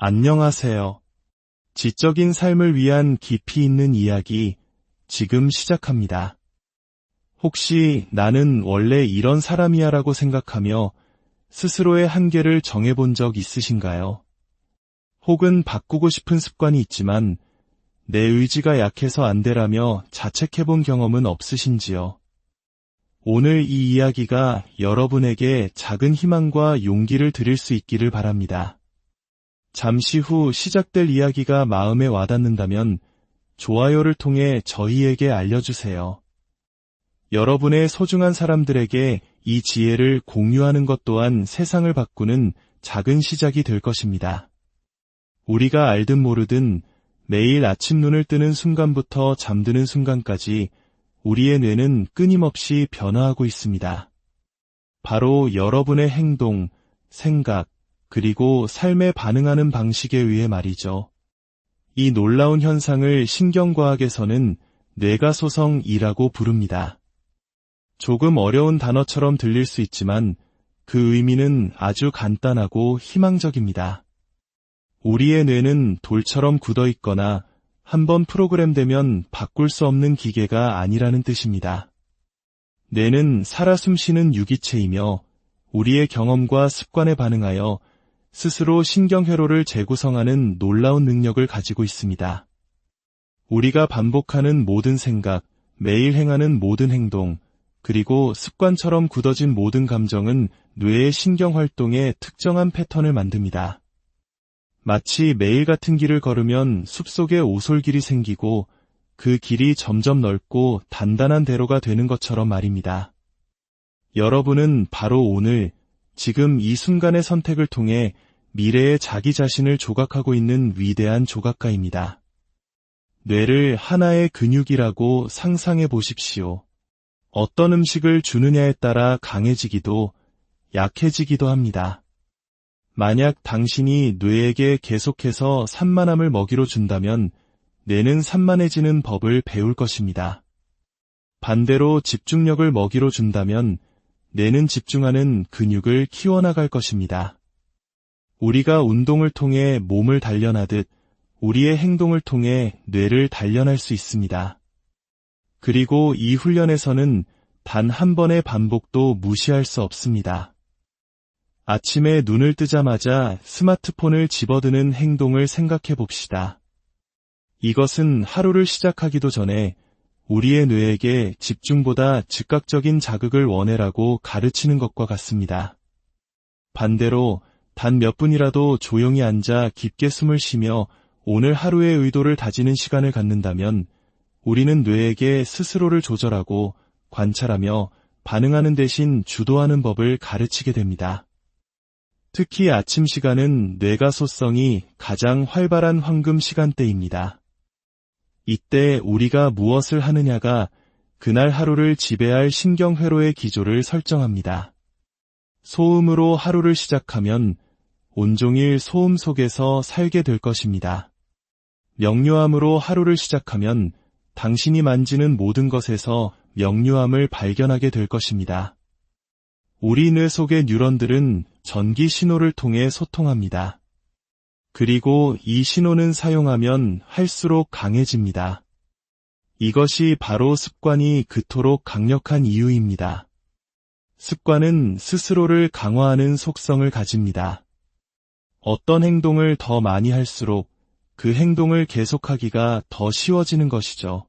안녕하세요. 지적인 삶을 위한 깊이 있는 이야기 지금 시작합니다. 혹시 나는 원래 이런 사람이야 라고 생각하며 스스로의 한계를 정해본 적 있으신가요? 혹은 바꾸고 싶은 습관이 있지만 내 의지가 약해서 안 되라며 자책해본 경험은 없으신지요? 오늘 이 이야기가 여러분에게 작은 희망과 용기를 드릴 수 있기를 바랍니다. 잠시 후 시작될 이야기가 마음에 와닿는다면 좋아요를 통해 저희에게 알려주세요. 여러분의 소중한 사람들에게 이 지혜를 공유하는 것 또한 세상을 바꾸는 작은 시작이 될 것입니다. 우리가 알든 모르든 매일 아침 눈을 뜨는 순간부터 잠드는 순간까지 우리의 뇌는 끊임없이 변화하고 있습니다. 바로 여러분의 행동, 생각, 그리고 삶에 반응하는 방식에 의해 말이죠. 이 놀라운 현상을 신경과학에서는 뇌가소성이라고 부릅니다. 조금 어려운 단어처럼 들릴 수 있지만 그 의미는 아주 간단하고 희망적입니다. 우리의 뇌는 돌처럼 굳어 있거나 한번 프로그램되면 바꿀 수 없는 기계가 아니라는 뜻입니다. 뇌는 살아 숨쉬는 유기체이며 우리의 경험과 습관에 반응하여 스스로 신경회로를 재구성하는 놀라운 능력을 가지고 있습니다. 우리가 반복하는 모든 생각, 매일 행하는 모든 행동, 그리고 습관처럼 굳어진 모든 감정은 뇌의 신경활동에 특정한 패턴을 만듭니다. 마치 매일 같은 길을 걸으면 숲속에 오솔길이 생기고 그 길이 점점 넓고 단단한 대로가 되는 것처럼 말입니다. 여러분은 바로 오늘, 지금 이 순간의 선택을 통해 미래의 자기 자신을 조각하고 있는 위대한 조각가입니다. 뇌를 하나의 근육이라고 상상해 보십시오. 어떤 음식을 주느냐에 따라 강해지기도, 약해지기도 합니다. 만약 당신이 뇌에게 계속해서 산만함을 먹이로 준다면 뇌는 산만해지는 법을 배울 것입니다. 반대로 집중력을 먹이로 준다면 뇌는 집중하는 근육을 키워나갈 것입니다. 우리가 운동을 통해 몸을 단련하듯 우리의 행동을 통해 뇌를 단련할 수 있습니다. 그리고 이 훈련에서는 단 한 번의 반복도 무시할 수 없습니다. 아침에 눈을 뜨자마자 스마트폰을 집어드는 행동을 생각해 봅시다. 이것은 하루를 시작하기도 전에 우리의 뇌에게 집중보다 즉각적인 자극을 원해라고 가르치는 것과 같습니다. 반대로 단 몇 분이라도 조용히 앉아 깊게 숨을 쉬며 오늘 하루의 의도를 다지는 시간을 갖는다면 우리는 뇌에게 스스로를 조절하고 관찰하며 반응하는 대신 주도하는 법을 가르치게 됩니다. 특히 아침 시간은 뇌가소성이 가장 활발한 황금 시간대입니다. 이때 우리가 무엇을 하느냐가 그날 하루를 지배할 신경회로의 기조를 설정합니다. 소음으로 하루를 시작하면 온종일 소음 속에서 살게 될 것입니다. 명료함으로 하루를 시작하면 당신이 만지는 모든 것에서 명료함을 발견하게 될 것입니다. 우리 뇌 속의 뉴런들은 전기 신호를 통해 소통합니다. 그리고 이 신호는 사용하면 할수록 강해집니다. 이것이 바로 습관이 그토록 강력한 이유입니다. 습관은 스스로를 강화하는 속성을 가집니다. 어떤 행동을 더 많이 할수록 그 행동을 계속하기가 더 쉬워지는 것이죠.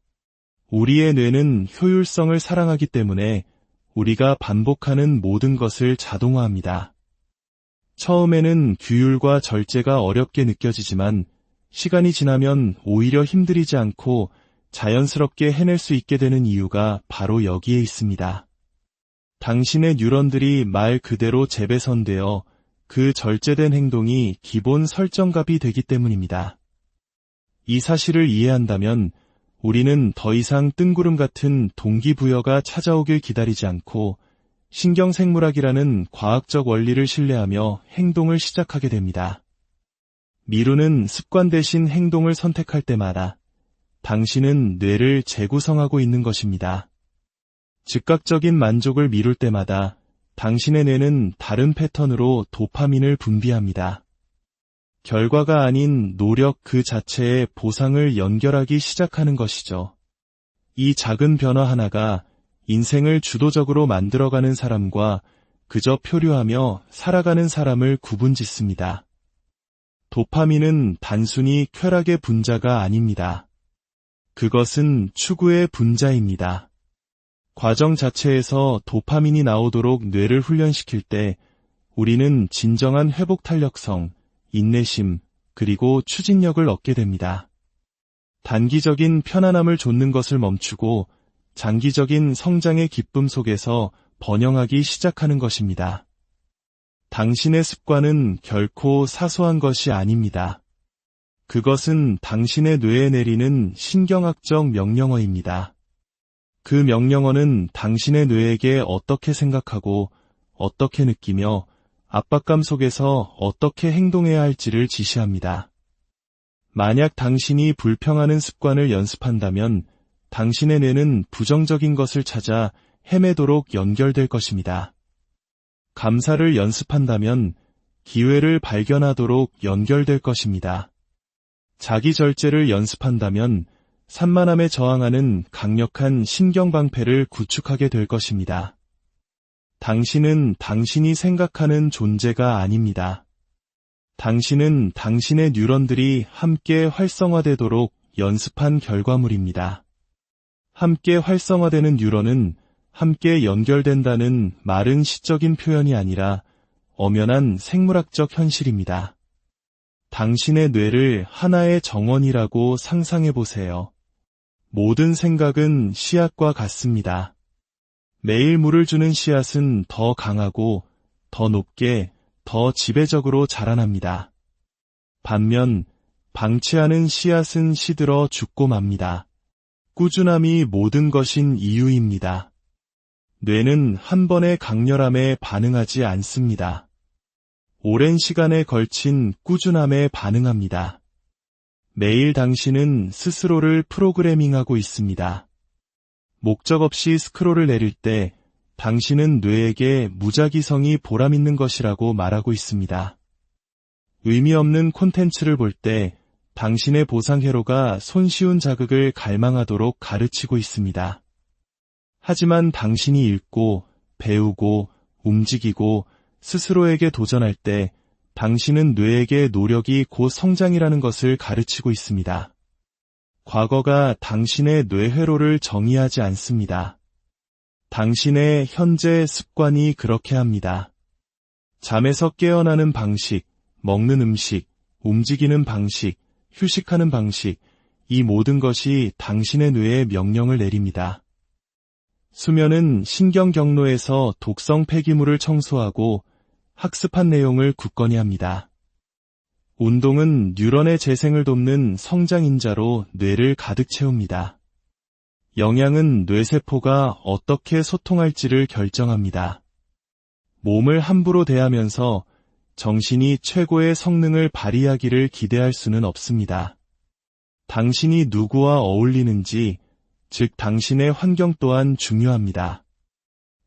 우리의 뇌는 효율성을 사랑하기 때문에 우리가 반복하는 모든 것을 자동화합니다. 처음에는 규율과 절제가 어렵게 느껴지지만 시간이 지나면 오히려 힘들이지 않고 자연스럽게 해낼 수 있게 되는 이유가 바로 여기에 있습니다. 당신의 뉴런들이 말 그대로 재배선되어 그 절제된 행동이 기본 설정값이 되기 때문입니다. 이 사실을 이해한다면 우리는 더 이상 뜬구름 같은 동기부여가 찾아오길 기다리지 않고 신경생물학이라는 과학적 원리를 신뢰하며 행동을 시작하게 됩니다. 미루는 습관 대신 행동을 선택할 때마다 당신은 뇌를 재구성하고 있는 것입니다. 즉각적인 만족을 미룰 때마다 당신의 뇌는 다른 패턴으로 도파민을 분비합니다. 결과가 아닌 노력 그 자체에 보상을 연결하기 시작하는 것이죠. 이 작은 변화 하나가 인생을 주도적으로 만들어가는 사람과 그저 표류하며 살아가는 사람을 구분짓습니다. 도파민은 단순히 쾌락의 분자가 아닙니다. 그것은 추구의 분자입니다. 과정 자체에서 도파민이 나오도록 뇌를 훈련시킬 때 우리는 진정한 회복 탄력성, 인내심, 그리고 추진력을 얻게 됩니다. 단기적인 편안함을 좇는 것을 멈추고 장기적인 성장의 기쁨 속에서 번영하기 시작하는 것입니다. 당신의 습관은 결코 사소한 것이 아닙니다. 그것은 당신의 뇌에 내리는 신경학적 명령어입니다. 그 명령어는 당신의 뇌에게 어떻게 생각하고 어떻게 느끼며 압박감 속에서 어떻게 행동해야 할지를 지시합니다. 만약 당신이 불평하는 습관을 연습한다면 당신의 뇌는 부정적인 것을 찾아 헤매도록 연결될 것입니다. 감사를 연습한다면 기회를 발견하도록 연결될 것입니다. 자기 절제를 연습한다면 산만함에 저항하는 강력한 신경방패를 구축하게 될 것입니다. 당신은 당신이 생각하는 존재가 아닙니다. 당신은 당신의 뉴런들이 함께 활성화되도록 연습한 결과물입니다. 함께 활성화되는 뉴런은 함께 연결된다는 말은 시적인 표현이 아니라 엄연한 생물학적 현실입니다. 당신의 뇌를 하나의 정원이라고 상상해 보세요. 모든 생각은 씨앗과 같습니다. 매일 물을 주는 씨앗은 더 강하고 더 높게 더 지배적으로 자라납니다. 반면 방치하는 씨앗은 시들어 죽고 맙니다. 꾸준함이 모든 것인 이유입니다. 뇌는 한 번의 강렬함에 반응하지 않습니다. 오랜 시간에 걸친 꾸준함에 반응합니다. 매일 당신은 스스로를 프로그래밍하고 있습니다. 목적 없이 스크롤을 내릴 때 당신은 뇌에게 무작위성이 보람있는 것이라고 말하고 있습니다. 의미 없는 콘텐츠를 볼 때 당신의 보상회로가 손쉬운 자극을 갈망하도록 가르치고 있습니다. 하지만 당신이 읽고, 배우고, 움직이고, 스스로에게 도전할 때 당신은 뇌에게 노력이 곧 성장이라는 것을 가르치고 있습니다. 과거가 당신의 뇌회로를 정의하지 않습니다. 당신의 현재 습관이 그렇게 합니다. 잠에서 깨어나는 방식, 먹는 음식, 움직이는 방식, 휴식하는 방식, 이 모든 것이 당신의 뇌에 명령을 내립니다. 수면은 신경 경로에서 독성 폐기물을 청소하고 학습한 내용을 굳건히 합니다. 운동은 뉴런의 재생을 돕는 성장인자로 뇌를 가득 채웁니다. 영양은 뇌세포가 어떻게 소통할지를 결정합니다. 몸을 함부로 대하면서 정신이 최고의 성능을 발휘하기를 기대할 수는 없습니다. 당신이 누구와 어울리는지, 즉 당신의 환경 또한 중요합니다.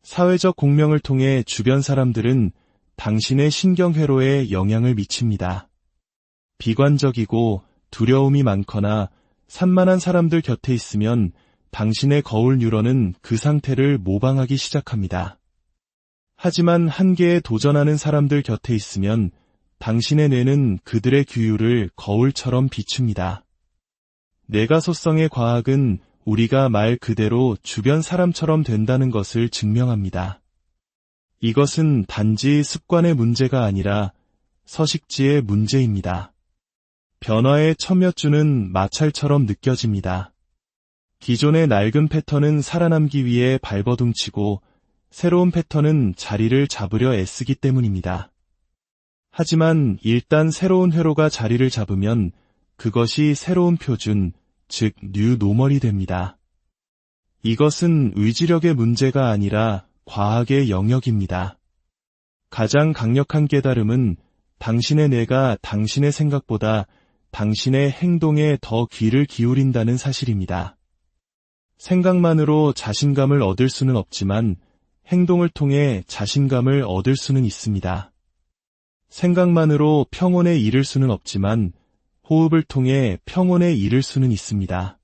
사회적 공명을 통해 주변 사람들은 당신의 신경회로에 영향을 미칩니다. 비관적이고 두려움이 많거나 산만한 사람들 곁에 있으면 당신의 거울 뉴런은 그 상태를 모방하기 시작합니다. 하지만 한계에 도전하는 사람들 곁에 있으면 당신의 뇌는 그들의 규율을 거울처럼 비춥니다. 뇌가소성의 과학은 우리가 말 그대로 주변 사람처럼 된다는 것을 증명합니다. 이것은 단지 습관의 문제가 아니라 서식지의 문제입니다. 변화에 첨며주는 마찰처럼 느껴집니다. 기존의 낡은 패턴은 살아남기 위해 발버둥치고 새로운 패턴은 자리를 잡으려 애쓰기 때문입니다. 하지만 일단 새로운 회로가 자리를 잡으면 그것이 새로운 표준, 즉 뉴 노멀이 됩니다. 이것은 의지력의 문제가 아니라 과학의 영역입니다. 가장 강력한 깨달음은 당신의 뇌가 당신의 생각보다 당신의 행동에 더 귀를 기울인다는 사실입니다. 생각만으로 자신감을 얻을 수는 없지만 행동을 통해 자신감을 얻을 수는 있습니다. 생각만으로 평온에 이를 수는 없지만 호흡을 통해 평온에 이를 수는 있습니다.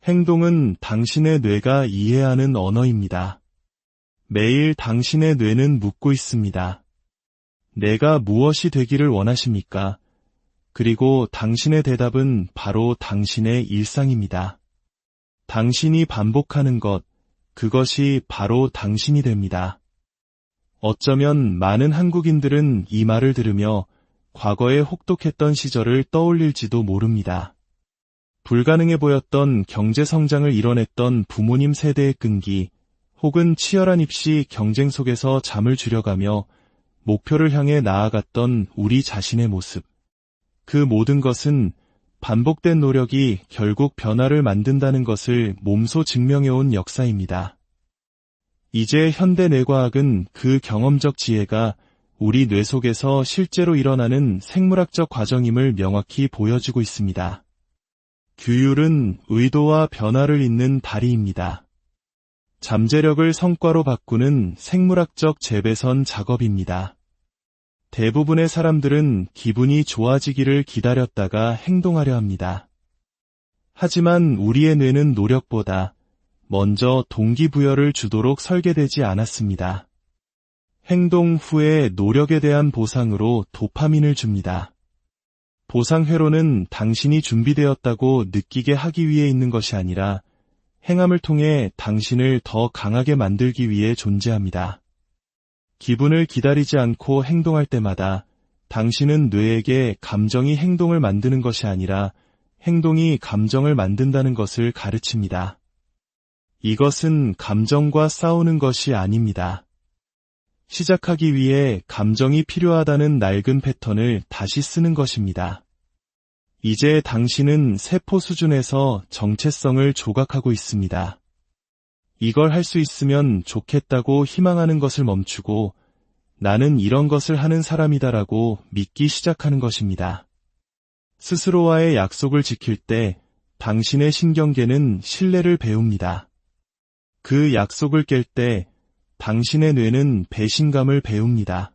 행동은 당신의 뇌가 이해하는 언어입니다. 매일 당신의 뇌는 묻고 있습니다. 내가 무엇이 되기를 원하십니까? 그리고 당신의 대답은 바로 당신의 일상입니다. 당신이 반복하는 것, 그것이 바로 당신이 됩니다. 어쩌면 많은 한국인들은 이 말을 들으며 과거에 혹독했던 시절을 떠올릴지도 모릅니다. 불가능해 보였던 경제 성장을 이뤄냈던 부모님 세대의 끈기, 혹은 치열한 입시 경쟁 속에서 잠을 줄여가며 목표를 향해 나아갔던 우리 자신의 모습. 그 모든 것은 반복된 노력이 결국 변화를 만든다는 것을 몸소 증명해온 역사입니다. 이제 현대 뇌과학은 그 경험적 지혜가 우리 뇌 속에서 실제로 일어나는 생물학적 과정임을 명확히 보여주고 있습니다. 규율은 의도와 변화를 잇는 다리입니다. 잠재력을 성과로 바꾸는 생물학적 재배선 작업입니다. 대부분의 사람들은 기분이 좋아지기를 기다렸다가 행동하려 합니다. 하지만 우리의 뇌는 노력보다 먼저 동기부여를 주도록 설계되지 않았습니다. 행동 후에 노력에 대한 보상으로 도파민을 줍니다. 보상 회로는 당신이 준비되었다고 느끼게 하기 위해 있는 것이 아니라 행함을 통해 당신을 더 강하게 만들기 위해 존재합니다. 기분을 기다리지 않고 행동할 때마다 당신은 뇌에게 감정이 행동을 만드는 것이 아니라 행동이 감정을 만든다는 것을 가르칩니다. 이것은 감정과 싸우는 것이 아닙니다. 시작하기 위해 감정이 필요하다는 낡은 패턴을 다시 쓰는 것입니다. 이제 당신은 세포 수준에서 정체성을 조각하고 있습니다. 이걸 할 수 있으면 좋겠다고 희망하는 것을 멈추고 나는 이런 것을 하는 사람이다라고 믿기 시작하는 것입니다. 스스로와의 약속을 지킬 때 당신의 신경계는 신뢰를 배웁니다. 그 약속을 깰 때 당신의 뇌는 배신감을 배웁니다.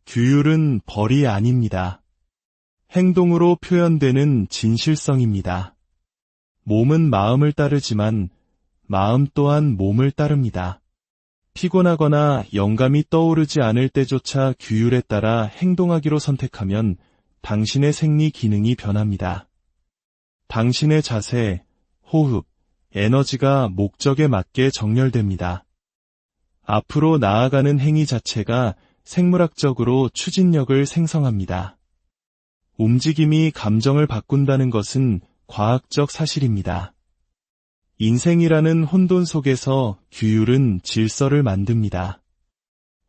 규율은 벌이 아닙니다. 행동으로 표현되는 진실성입니다. 몸은 마음을 따르지만 마음 또한 몸을 따릅니다. 피곤하거나 영감이 떠오르지 않을 때조차 규율에 따라 행동하기로 선택하면 당신의 생리 기능이 변합니다. 당신의 자세, 호흡, 에너지가 목적에 맞게 정렬됩니다. 앞으로 나아가는 행위 자체가 생물학적으로 추진력을 생성합니다. 움직임이 감정을 바꾼다는 것은 과학적 사실입니다. 인생이라는 혼돈 속에서 규율은 질서를 만듭니다.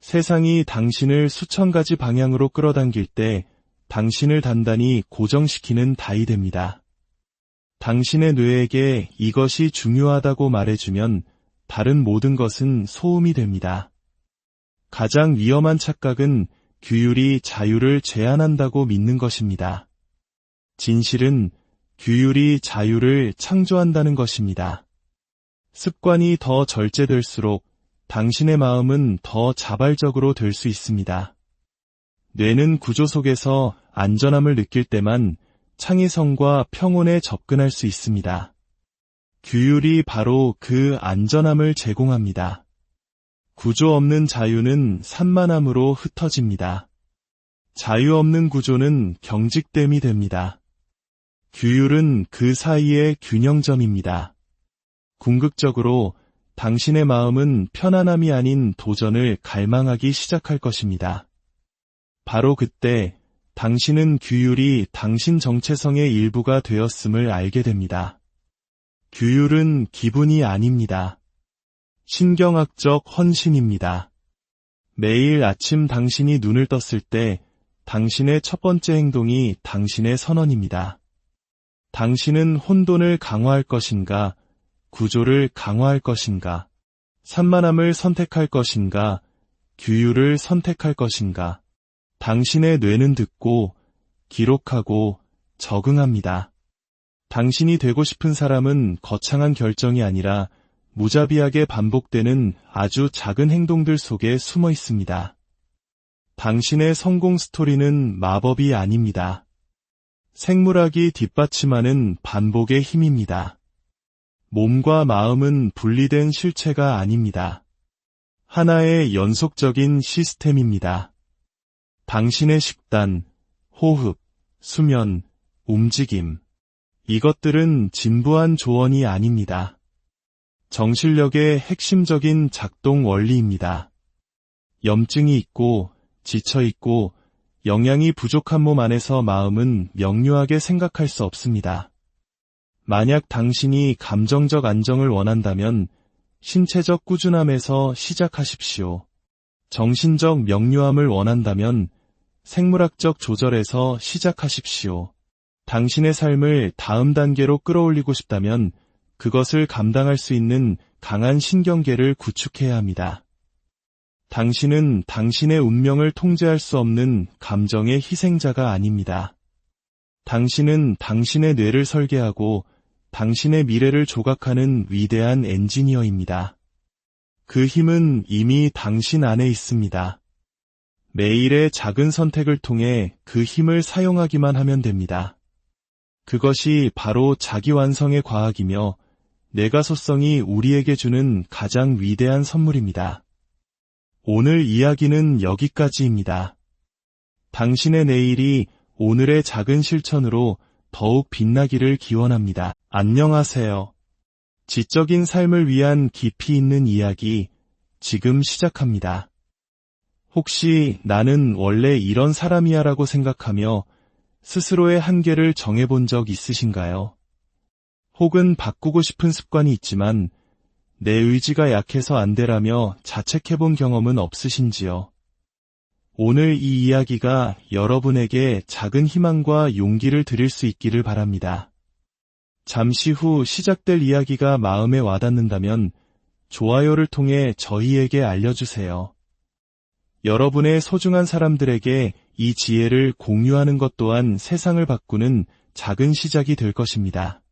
세상이 당신을 수천 가지 방향으로 끌어당길 때 당신을 단단히 고정시키는 다이 됩니다. 당신의 뇌에게 이것이 중요하다고 말해주면 다른 모든 것은 소음이 됩니다. 가장 위험한 착각은 규율이 자유를 제한한다고 믿는 것입니다. 진실은 규율이 자유를 창조한다는 것입니다. 습관이 더 절제될수록 당신의 마음은 더 자발적으로 될 수 있습니다. 뇌는 구조 속에서 안전함을 느낄 때만 창의성과 평온에 접근할 수 있습니다. 규율이 바로 그 안전함을 제공합니다. 구조 없는 자유는 산만함으로 흩어집니다. 자유 없는 구조는 경직됨이 됩니다. 규율은 그 사이의 균형점입니다. 궁극적으로 당신의 마음은 편안함이 아닌 도전을 갈망하기 시작할 것입니다. 바로 그때 당신은 규율이 당신 정체성의 일부가 되었음을 알게 됩니다. 규율은 기분이 아닙니다. 신경학적 헌신입니다. 매일 아침 당신이 눈을 떴을 때 당신의 첫 번째 행동이 당신의 선언입니다. 당신은 혼돈을 강화할 것인가, 구조를 강화할 것인가, 산만함을 선택할 것인가, 규율을 선택할 것인가. 당신의 뇌는 듣고, 기록하고, 적응합니다. 당신이 되고 싶은 사람은 거창한 결정이 아니라 무자비하게 반복되는 아주 작은 행동들 속에 숨어 있습니다. 당신의 성공 스토리는 마법이 아닙니다. 생물학이 뒷받침하는 반복의 힘입니다. 몸과 마음은 분리된 실체가 아닙니다. 하나의 연속적인 시스템입니다. 당신의 식단, 호흡, 수면, 움직임. 이것들은 진부한 조언이 아닙니다. 정신력의 핵심적인 작동 원리입니다. 염증이 있고, 지쳐 있고, 영양이 부족한 몸 안에서 마음은 명료하게 생각할 수 없습니다. 만약 당신이 감정적 안정을 원한다면 신체적 꾸준함에서 시작하십시오. 정신적 명료함을 원한다면 생물학적 조절에서 시작하십시오. 당신의 삶을 다음 단계로 끌어올리고 싶다면 그것을 감당할 수 있는 강한 신경계를 구축해야 합니다. 당신은 당신의 운명을 통제할 수 없는 감정의 희생자가 아닙니다. 당신은 당신의 뇌를 설계하고 당신의 미래를 조각하는 위대한 엔지니어입니다. 그 힘은 이미 당신 안에 있습니다. 매일의 작은 선택을 통해 그 힘을 사용하기만 하면 됩니다. 그것이 바로 자기 완성의 과학이며 내가소성이 우리에게 주는 가장 위대한 선물입니다. 오늘 이야기는 여기까지입니다. 당신의 내일이 오늘의 작은 실천으로 더욱 빛나기를 기원합니다. 안녕하세요. 지적인 삶을 위한 깊이 있는 이야기, 지금 시작합니다. 혹시 나는 원래 이런 사람이야 라고 생각하며 스스로의 한계를 정해본 적 있으신가요? 혹은 바꾸고 싶은 습관이 있지만 내 의지가 약해서 안 되라며 자책해본 경험은 없으신지요? 오늘 이 이야기가 여러분에게 작은 희망과 용기를 드릴 수 있기를 바랍니다. 잠시 후 시작될 이야기가 마음에 와닿는다면 좋아요를 통해 저희에게 알려주세요. 여러분의 소중한 사람들에게 이 지혜를 공유하는 것 또한 세상을 바꾸는 작은 시작이 될 것입니다.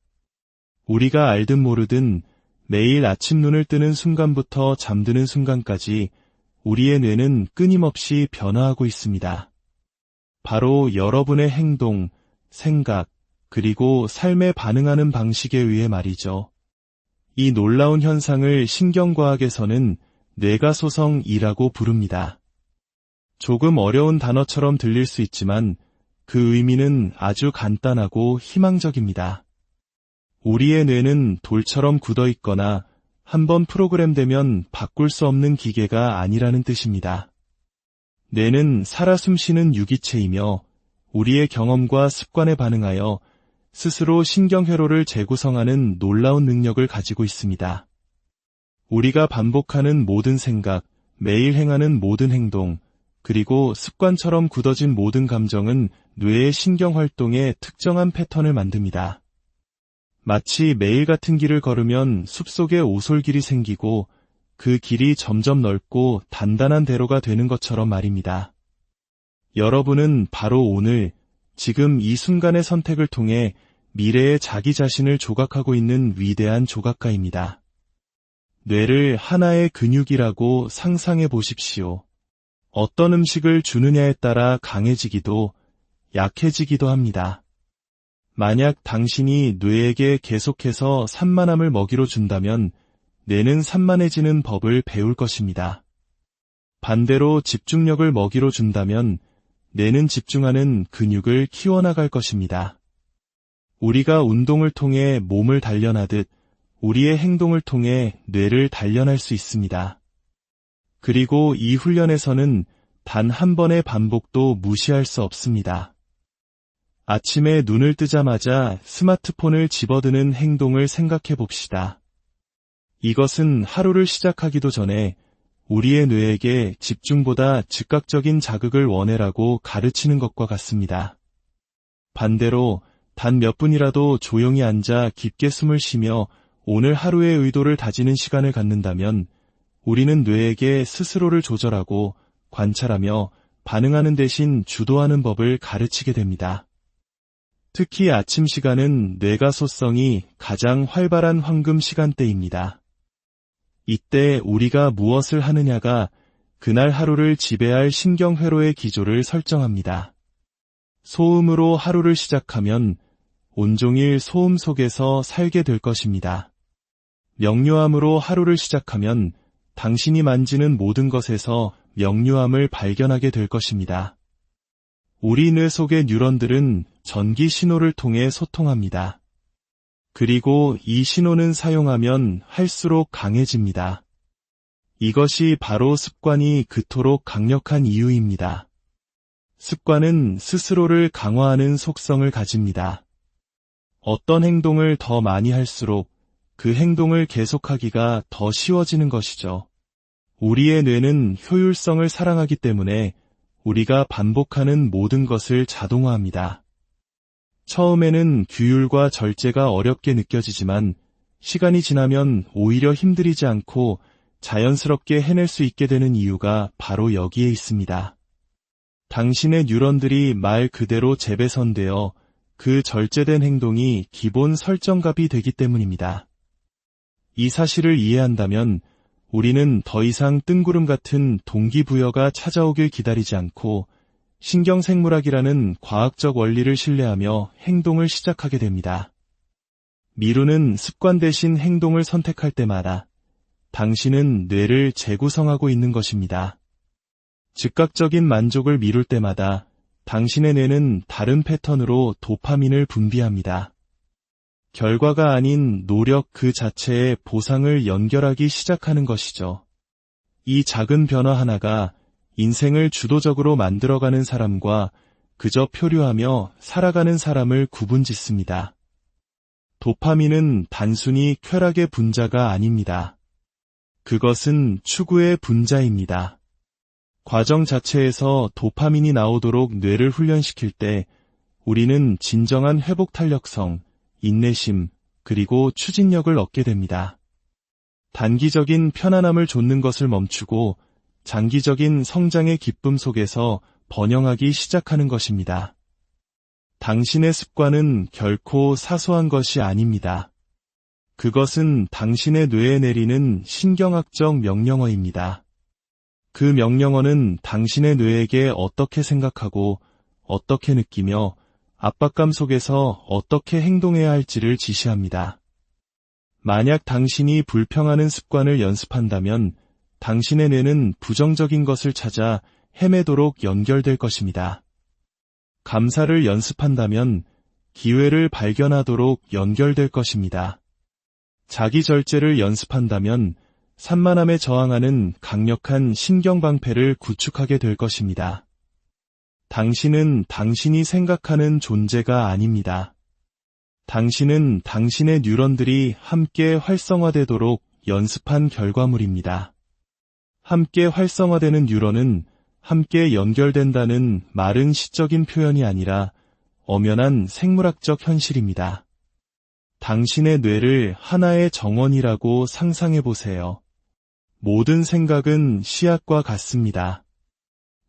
우리가 알든 모르든 매일 아침 눈을 뜨는 순간부터 잠드는 순간까지 우리의 뇌는 끊임없이 변화하고 있습니다. 바로 여러분의 행동, 생각, 그리고 삶에 반응하는 방식에 의해 말이죠. 이 놀라운 현상을 신경과학에서는 뇌가소성이라고 부릅니다. 조금 어려운 단어처럼 들릴 수 있지만 그 의미는 아주 간단하고 희망적입니다. 우리의 뇌는 돌처럼 굳어 있거나 한번 프로그램되면 바꿀 수 없는 기계가 아니라는 뜻입니다. 뇌는 살아 숨쉬는 유기체이며 우리의 경험과 습관에 반응하여 스스로 신경회로를 재구성하는 놀라운 능력을 가지고 있습니다. 우리가 반복하는 모든 생각, 매일 행하는 모든 행동, 그리고 습관처럼 굳어진 모든 감정은 뇌의 신경활동에 특정한 패턴을 만듭니다. 마치 매일 같은 길을 걸으면 숲속에 오솔길이 생기고 그 길이 점점 넓고 단단한 대로가 되는 것처럼 말입니다. 여러분은 바로 오늘, 지금 이 순간의 선택을 통해 미래의 자기 자신을 조각하고 있는 위대한 조각가입니다. 뇌를 하나의 근육이라고 상상해 보십시오. 어떤 음식을 주느냐에 따라 강해지기도, 약해지기도 합니다. 만약 당신이 뇌에게 계속해서 산만함을 먹이로 준다면 뇌는 산만해지는 법을 배울 것입니다. 반대로 집중력을 먹이로 준다면 뇌는 집중하는 근육을 키워나갈 것입니다. 우리가 운동을 통해 몸을 단련하듯 우리의 행동을 통해 뇌를 단련할 수 있습니다. 그리고 이 훈련에서는 단 한 번의 반복도 무시할 수 없습니다. 아침에 눈을 뜨자마자 스마트폰을 집어드는 행동을 생각해 봅시다. 이것은 하루를 시작하기도 전에 우리의 뇌에게 집중보다 즉각적인 자극을 원해라고 가르치는 것과 같습니다. 반대로 단 몇 분이라도 조용히 앉아 깊게 숨을 쉬며 오늘 하루의 의도를 다지는 시간을 갖는다면 우리는 뇌에게 스스로를 조절하고 관찰하며 반응하는 대신 주도하는 법을 가르치게 됩니다. 특히 아침 시간은 뇌가소성이 가장 활발한 황금 시간대입니다. 이때 우리가 무엇을 하느냐가 그날 하루를 지배할 신경회로의 기조를 설정합니다. 소음으로 하루를 시작하면 온종일 소음 속에서 살게 될 것입니다. 명료함으로 하루를 시작하면 당신이 만지는 모든 것에서 명료함을 발견하게 될 것입니다. 우리 뇌 속의 뉴런들은 전기 신호를 통해 소통합니다. 그리고 이 신호는 사용하면 할수록 강해집니다. 이것이 바로 습관이 그토록 강력한 이유입니다. 습관은 스스로를 강화하는 속성을 가집니다. 어떤 행동을 더 많이 할수록 그 행동을 계속하기가 더 쉬워지는 것이죠. 우리의 뇌는 효율성을 사랑하기 때문에 우리가 반복하는 모든 것을 자동화합니다. 처음에는 규율과 절제가 어렵게 느껴지지만 시간이 지나면 오히려 힘들이지 않고 자연스럽게 해낼 수 있게 되는 이유가 바로 여기에 있습니다. 당신의 뉴런들이 말 그대로 재배선되어 그 절제된 행동이 기본 설정값이 되기 때문입니다. 이 사실을 이해한다면 우리는 더 이상 뜬구름 같은 동기부여가 찾아오길 기다리지 않고 신경생물학이라는 과학적 원리를 신뢰하며 행동을 시작하게 됩니다. 미루는 습관 대신 행동을 선택할 때마다 당신은 뇌를 재구성하고 있는 것입니다. 즉각적인 만족을 미룰 때마다 당신의 뇌는 다른 패턴으로 도파민을 분비합니다. 결과가 아닌 노력 그 자체에 보상을 연결하기 시작하는 것이죠. 이 작은 변화 하나가 인생을 주도적으로 만들어가는 사람과 그저 표류하며 살아가는 사람을 구분짓습니다. 도파민은 단순히 쾌락의 분자가 아닙니다. 그것은 추구의 분자입니다. 과정 자체에서 도파민이 나오도록 뇌를 훈련시킬 때 우리는 진정한 회복 탄력성, 인내심, 그리고 추진력을 얻게 됩니다. 단기적인 편안함을 좇는 것을 멈추고 장기적인 성장의 기쁨 속에서 번영하기 시작하는 것입니다. 당신의 습관은 결코 사소한 것이 아닙니다. 그것은 당신의 뇌에 내리는 신경학적 명령어입니다. 그 명령어는 당신의 뇌에게 어떻게 생각하고 어떻게 느끼며 압박감 속에서 어떻게 행동해야 할지를 지시합니다. 만약 당신이 불평하는 습관을 연습한다면 당신의 뇌는 부정적인 것을 찾아 헤매도록 연결될 것입니다. 감사를 연습한다면 기회를 발견하도록 연결될 것입니다. 자기 절제를 연습한다면 산만함에 저항하는 강력한 신경방패를 구축하게 될 것입니다. 당신은 당신이 생각하는 존재가 아닙니다. 당신은 당신의 뉴런들이 함께 활성화되도록 연습한 결과물입니다. 함께 활성화되는 뉴런은 함께 연결된다는 말은 시적인 표현이 아니라 엄연한 생물학적 현실입니다. 당신의 뇌를 하나의 정원이라고 상상해 보세요. 모든 생각은 씨앗과 같습니다.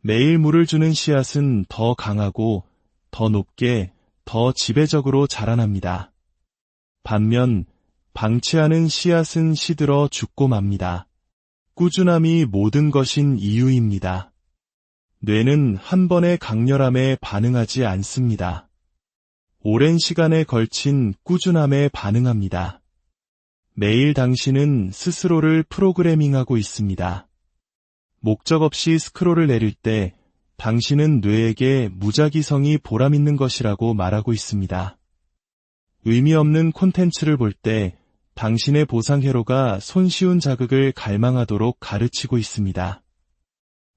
매일 물을 주는 씨앗은 더 강하고 더 높게 더 지배적으로 자라납니다. 반면 방치하는 씨앗은 시들어 죽고 맙니다. 꾸준함이 모든 것인 이유입니다. 뇌는 한 번의 강렬함에 반응하지 않습니다. 오랜 시간에 걸친 꾸준함에 반응합니다. 매일 당신은 스스로를 프로그래밍하고 있습니다. 목적 없이 스크롤을 내릴 때 당신은 뇌에게 무작위성이 보람있는 것이라고 말하고 있습니다. 의미 없는 콘텐츠를 볼 때 당신의 보상회로가 손쉬운 자극을 갈망하도록 가르치고 있습니다.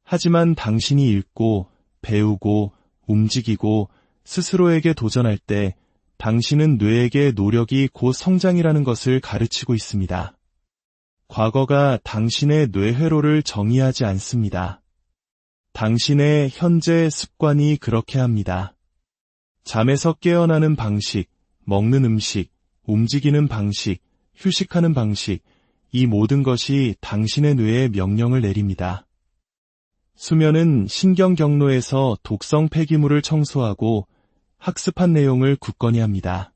하지만 당신이 읽고, 배우고, 움직이고, 스스로에게 도전할 때 당신은 뇌에게 노력이 곧 성장이라는 것을 가르치고 있습니다. 과거가 당신의 뇌회로를 정의하지 않습니다. 당신의 현재 습관이 그렇게 합니다. 잠에서 깨어나는 방식, 먹는 음식, 움직이는 방식, 휴식하는 방식, 이 모든 것이 당신의 뇌에 명령을 내립니다. 수면은 신경 경로에서 독성 폐기물을 청소하고 학습한 내용을 굳건히 합니다.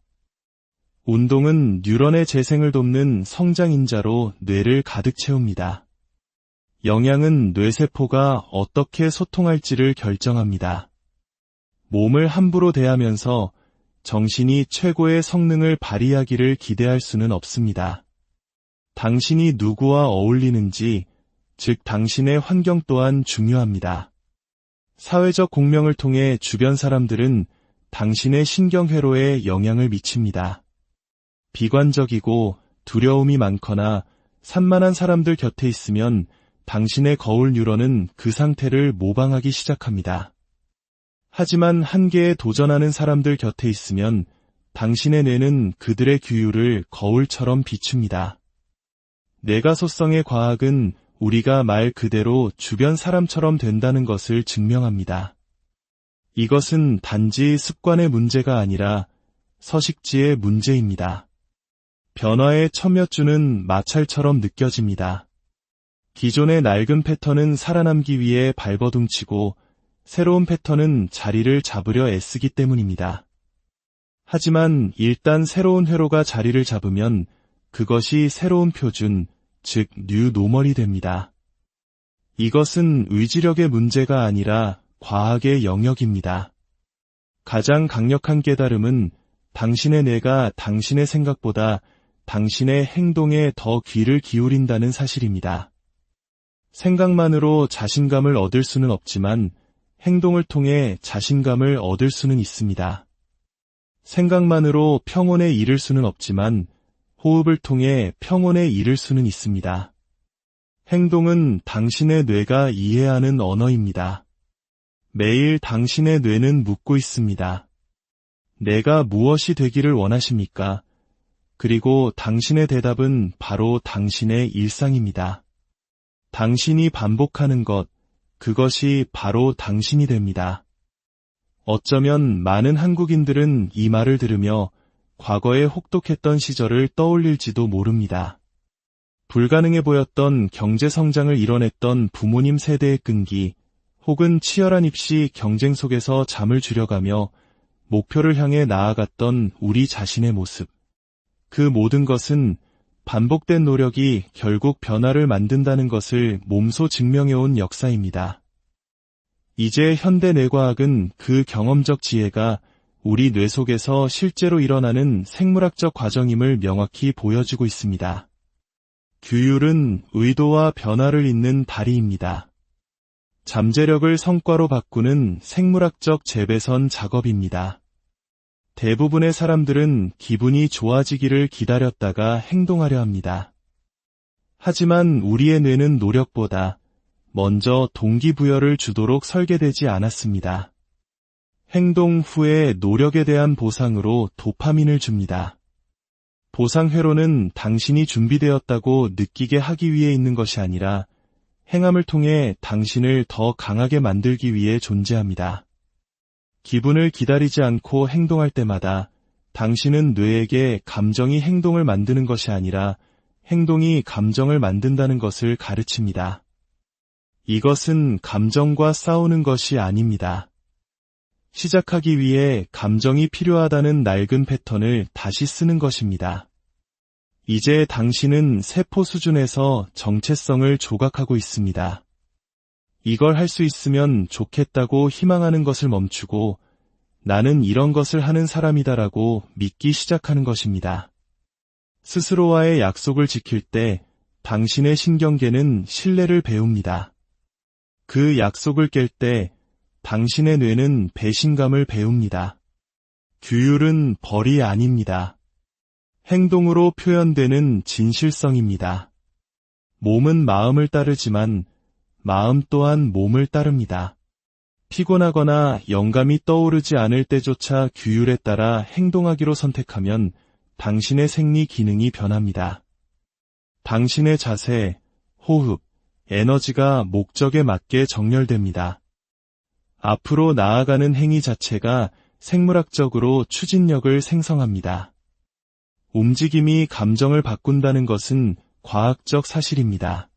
운동은 뉴런의 재생을 돕는 성장인자로 뇌를 가득 채웁니다. 영양은 뇌세포가 어떻게 소통할지를 결정합니다. 몸을 함부로 대하면서 정신이 최고의 성능을 발휘하기를 기대할 수는 없습니다. 당신이 누구와 어울리는지, 즉 당신의 환경 또한 중요합니다. 사회적 공명을 통해 주변 사람들은 당신의 신경회로에 영향을 미칩니다. 비관적이고 두려움이 많거나 산만한 사람들 곁에 있으면 당신의 거울 뉴런은 그 상태를 모방하기 시작합니다. 하지만 한계에 도전하는 사람들 곁에 있으면 당신의 뇌는 그들의 규율을 거울처럼 비춥니다. 뇌가소성의 과학은 우리가 말 그대로 주변 사람처럼 된다는 것을 증명합니다. 이것은 단지 습관의 문제가 아니라 서식지의 문제입니다. 변화에 첨며주는 마찰처럼 느껴집니다. 기존의 낡은 패턴은 살아남기 위해 발버둥치고 새로운 패턴은 자리를 잡으려 애쓰기 때문입니다. 하지만 일단 새로운 회로가 자리를 잡으면 그것이 새로운 표준, 즉 뉴 노멀이 됩니다. 이것은 의지력의 문제가 아니라 과학의 영역입니다. 가장 강력한 깨달음은 당신의 뇌가 당신의 생각보다 당신의 행동에 더 귀를 기울인다는 사실입니다. 생각만으로 자신감을 얻을 수는 없지만 행동을 통해 자신감을 얻을 수는 있습니다. 생각만으로 평온에 이를 수는 없지만 호흡을 통해 평온에 이를 수는 있습니다. 행동은 당신의 뇌가 이해하는 언어입니다. 매일 당신의 뇌는 묻고 있습니다. 내가 무엇이 되기를 원하십니까? 그리고 당신의 대답은 바로 당신의 일상입니다. 당신이 반복하는 것, 그것이 바로 당신이 됩니다. 어쩌면 많은 한국인들은 이 말을 들으며 과거에 혹독했던 시절을 떠올릴지도 모릅니다. 불가능해 보였던 경제 성장을 이뤄냈던 부모님 세대의 끈기, 혹은 치열한 입시 경쟁 속에서 잠을 줄여가며 목표를 향해 나아갔던 우리 자신의 모습. 그 모든 것은 반복된 노력이 결국 변화를 만든다는 것을 몸소 증명해온 역사입니다. 이제 현대 뇌과학은 그 경험적 지혜가 우리 뇌 속에서 실제로 일어나는 생물학적 과정임을 명확히 보여주고 있습니다. 규율은 의도와 변화를 잇는 다리입니다. 잠재력을 성과로 바꾸는 생물학적 재배선 작업입니다. 대부분의 사람들은 기분이 좋아지기를 기다렸다가 행동하려 합니다. 하지만 우리의 뇌는 노력보다 먼저 동기부여를 주도록 설계되지 않았습니다. 행동 후에 노력에 대한 보상으로 도파민을 줍니다. 보상 회로는 당신이 준비되었다고 느끼게 하기 위해 있는 것이 아니라 행함을 통해 당신을 더 강하게 만들기 위해 존재합니다. 기분을 기다리지 않고 행동할 때마다 당신은 뇌에게 감정이 행동을 만드는 것이 아니라 행동이 감정을 만든다는 것을 가르칩니다. 이것은 감정과 싸우는 것이 아닙니다. 시작하기 위해 감정이 필요하다는 낡은 패턴을 다시 쓰는 것입니다. 이제 당신은 세포 수준에서 정체성을 조각하고 있습니다. 이걸 할 수 있으면 좋겠다고 희망하는 것을 멈추고 나는 이런 것을 하는 사람이다라고 믿기 시작하는 것입니다. 스스로와의 약속을 지킬 때 당신의 신경계는 신뢰를 배웁니다. 그 약속을 깰 때 당신의 뇌는 배신감을 배웁니다. 규율은 벌이 아닙니다. 행동으로 표현되는 진실성입니다. 몸은 마음을 따르지만 마음 또한 몸을 따릅니다. 피곤하거나 영감이 떠오르지 않을 때조차 규율에 따라 행동하기로 선택하면 당신의 생리 기능이 변합니다. 당신의 자세, 호흡, 에너지가 목적에 맞게 정렬됩니다. 앞으로 나아가는 행위 자체가 생물학적으로 추진력을 생성합니다. 움직임이 감정을 바꾼다는 것은 과학적 사실입니다.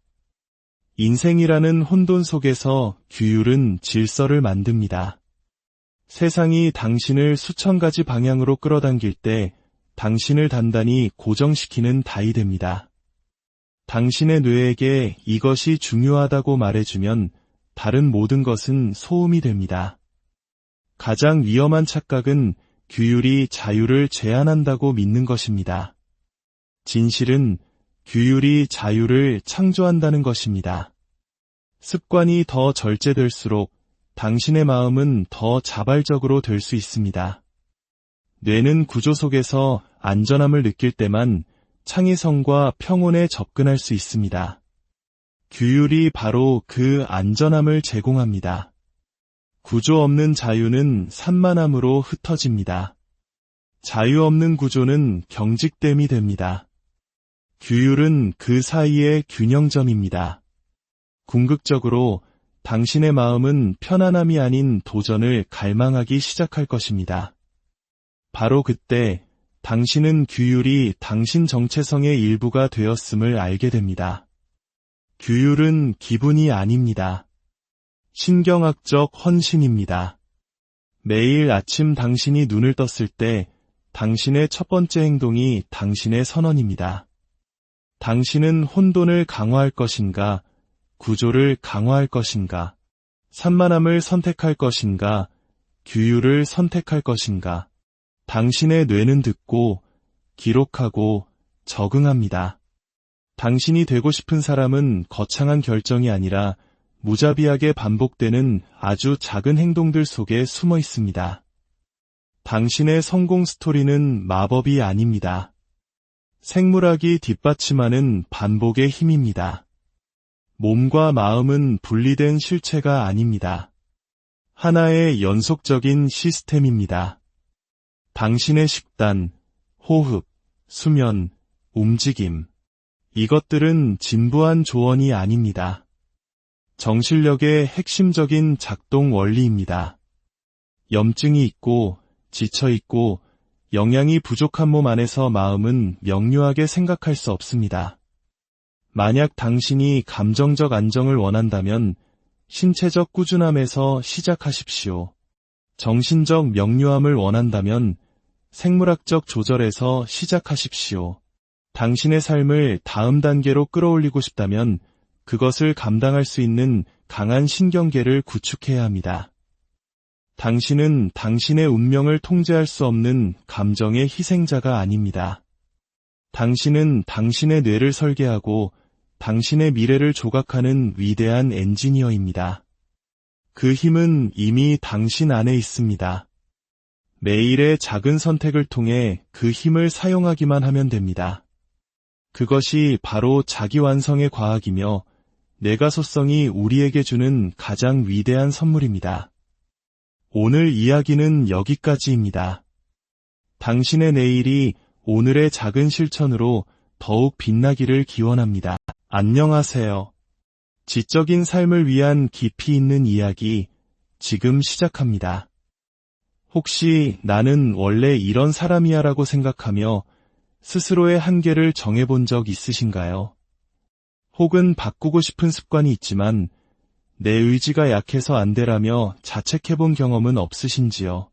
인생이라는 혼돈 속에서 규율은 질서를 만듭니다. 세상이 당신을 수천 가지 방향으로 끌어당길 때 당신을 단단히 고정시키는 다이 됩니다. 당신의 뇌에게 이것이 중요하다고 말해주면 다른 모든 것은 소음이 됩니다. 가장 위험한 착각은 규율이 자유를 제한한다고 믿는 것입니다. 진실은 규율이 자유를 창조한다는 것입니다. 습관이 더 절제될수록 당신의 마음은 더 자발적으로 될 수 있습니다. 뇌는 구조 속에서 안전함을 느낄 때만 창의성과 평온에 접근할 수 있습니다. 규율이 바로 그 안전함을 제공합니다. 구조 없는 자유는 산만함으로 흩어집니다. 자유 없는 구조는 경직됨이 됩니다. 규율은 그 사이의 균형점입니다. 궁극적으로 당신의 마음은 편안함이 아닌 도전을 갈망하기 시작할 것입니다. 바로 그때 당신은 규율이 당신 정체성의 일부가 되었음을 알게 됩니다. 규율은 기분이 아닙니다. 신경학적 헌신입니다. 매일 아침 당신이 눈을 떴을 때 당신의 첫 번째 행동이 당신의 선언입니다. 당신은 혼돈을 강화할 것인가, 구조를 강화할 것인가, 산만함을 선택할 것인가, 규율을 선택할 것인가. 당신의 뇌는 듣고, 기록하고, 적응합니다. 당신이 되고 싶은 사람은 거창한 결정이 아니라 무자비하게 반복되는 아주 작은 행동들 속에 숨어 있습니다. 당신의 성공 스토리는 마법이 아닙니다. 생물학이 뒷받침하는 반복의 힘입니다. 몸과 마음은 분리된 실체가 아닙니다. 하나의 연속적인 시스템입니다. 당신의 식단, 호흡, 수면, 움직임. 이것들은 진부한 조언이 아닙니다. 정신력의 핵심적인 작동 원리입니다. 염증이 있고, 지쳐있고, 영양이 부족한 몸 안에서 마음은 명료하게 생각할 수 없습니다. 만약 당신이 감정적 안정을 원한다면 신체적 꾸준함에서 시작하십시오. 정신적 명료함을 원한다면 생물학적 조절에서 시작하십시오. 당신의 삶을 다음 단계로 끌어올리고 싶다면 그것을 감당할 수 있는 강한 신경계를 구축해야 합니다. 당신은 당신의 운명을 통제할 수 없는 감정의 희생자가 아닙니다. 당신은 당신의 뇌를 설계하고 당신의 미래를 조각하는 위대한 엔지니어입니다. 그 힘은 이미 당신 안에 있습니다. 매일의 작은 선택을 통해 그 힘을 사용하기만 하면 됩니다. 그것이 바로 자기 완성의 과학이며 내가소성이 우리에게 주는 가장 위대한 선물입니다. 오늘 이야기는 여기까지입니다. 당신의 내일이 오늘의 작은 실천으로 더욱 빛나기를 기원합니다. 안녕하세요. 지적인 삶을 위한 깊이 있는 이야기, 지금 시작합니다. 혹시 나는 원래 이런 사람이야 라고 생각하며 스스로의 한계를 정해본 적 있으신가요? 혹은 바꾸고 싶은 습관이 있지만 내 의지가 약해서 안 되라며 자책해본 경험은 없으신지요?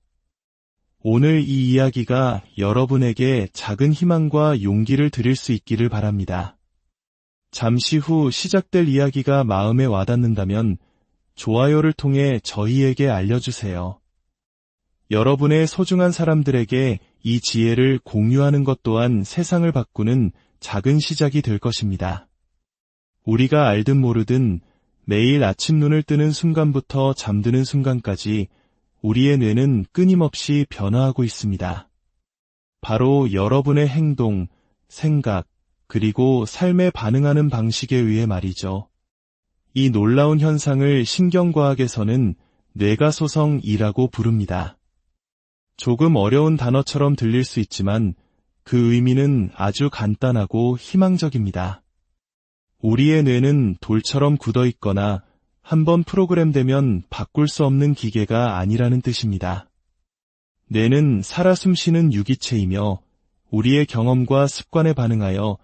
오늘 이 이야기가 여러분에게 작은 희망과 용기를 드릴 수 있기를 바랍니다. 잠시 후 시작될 이야기가 마음에 와닿는다면 좋아요를 통해 저희에게 알려주세요. 여러분의 소중한 사람들에게 이 지혜를 공유하는 것 또한 세상을 바꾸는 작은 시작이 될 것입니다. 우리가 알든 모르든 매일 아침 눈을 뜨는 순간부터 잠드는 순간까지 우리의 뇌는 끊임없이 변화하고 있습니다. 바로 여러분의 행동, 생각, 그리고 삶에 반응하는 방식에 의해 말이죠. 이 놀라운 현상을 신경과학에서는 뇌가소성이라고 부릅니다. 조금 어려운 단어처럼 들릴 수 있지만 그 의미는 아주 간단하고 희망적입니다. 우리의 뇌는 돌처럼 굳어 있거나 한번 프로그램되면 바꿀 수 없는 기계가 아니라는 뜻입니다. 뇌는 살아 숨쉬는 유기체이며 우리의 경험과 습관에 반응하여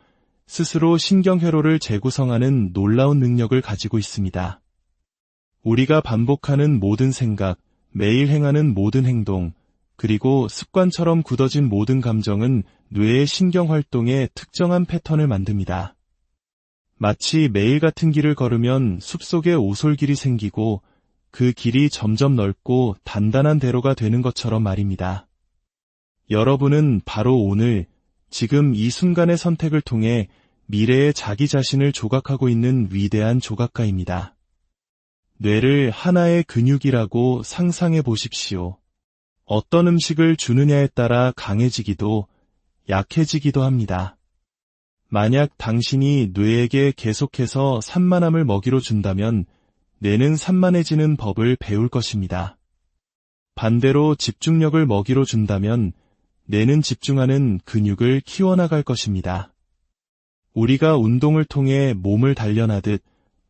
스스로 신경회로를 재구성하는 놀라운 능력을 가지고 있습니다. 우리가 반복하는 모든 생각, 매일 행하는 모든 행동, 그리고 습관처럼 굳어진 모든 감정은 뇌의 신경활동에 특정한 패턴을 만듭니다. 마치 매일 같은 길을 걸으면 숲속에 오솔길이 생기고 그 길이 점점 넓고 단단한 대로가 되는 것처럼 말입니다. 여러분은 바로 오늘, 지금 이 순간의 선택을 통해 미래의 자기 자신을 조각하고 있는 위대한 조각가입니다. 뇌를 하나의 근육이라고 상상해 보십시오. 어떤 음식을 주느냐에 따라 강해지기도, 약해지기도 합니다. 만약 당신이 뇌에게 계속해서 산만함을 먹이로 준다면 뇌는 산만해지는 법을 배울 것입니다. 반대로 집중력을 먹이로 준다면 뇌는 집중하는 근육을 키워나갈 것입니다. 우리가 운동을 통해 몸을 단련하듯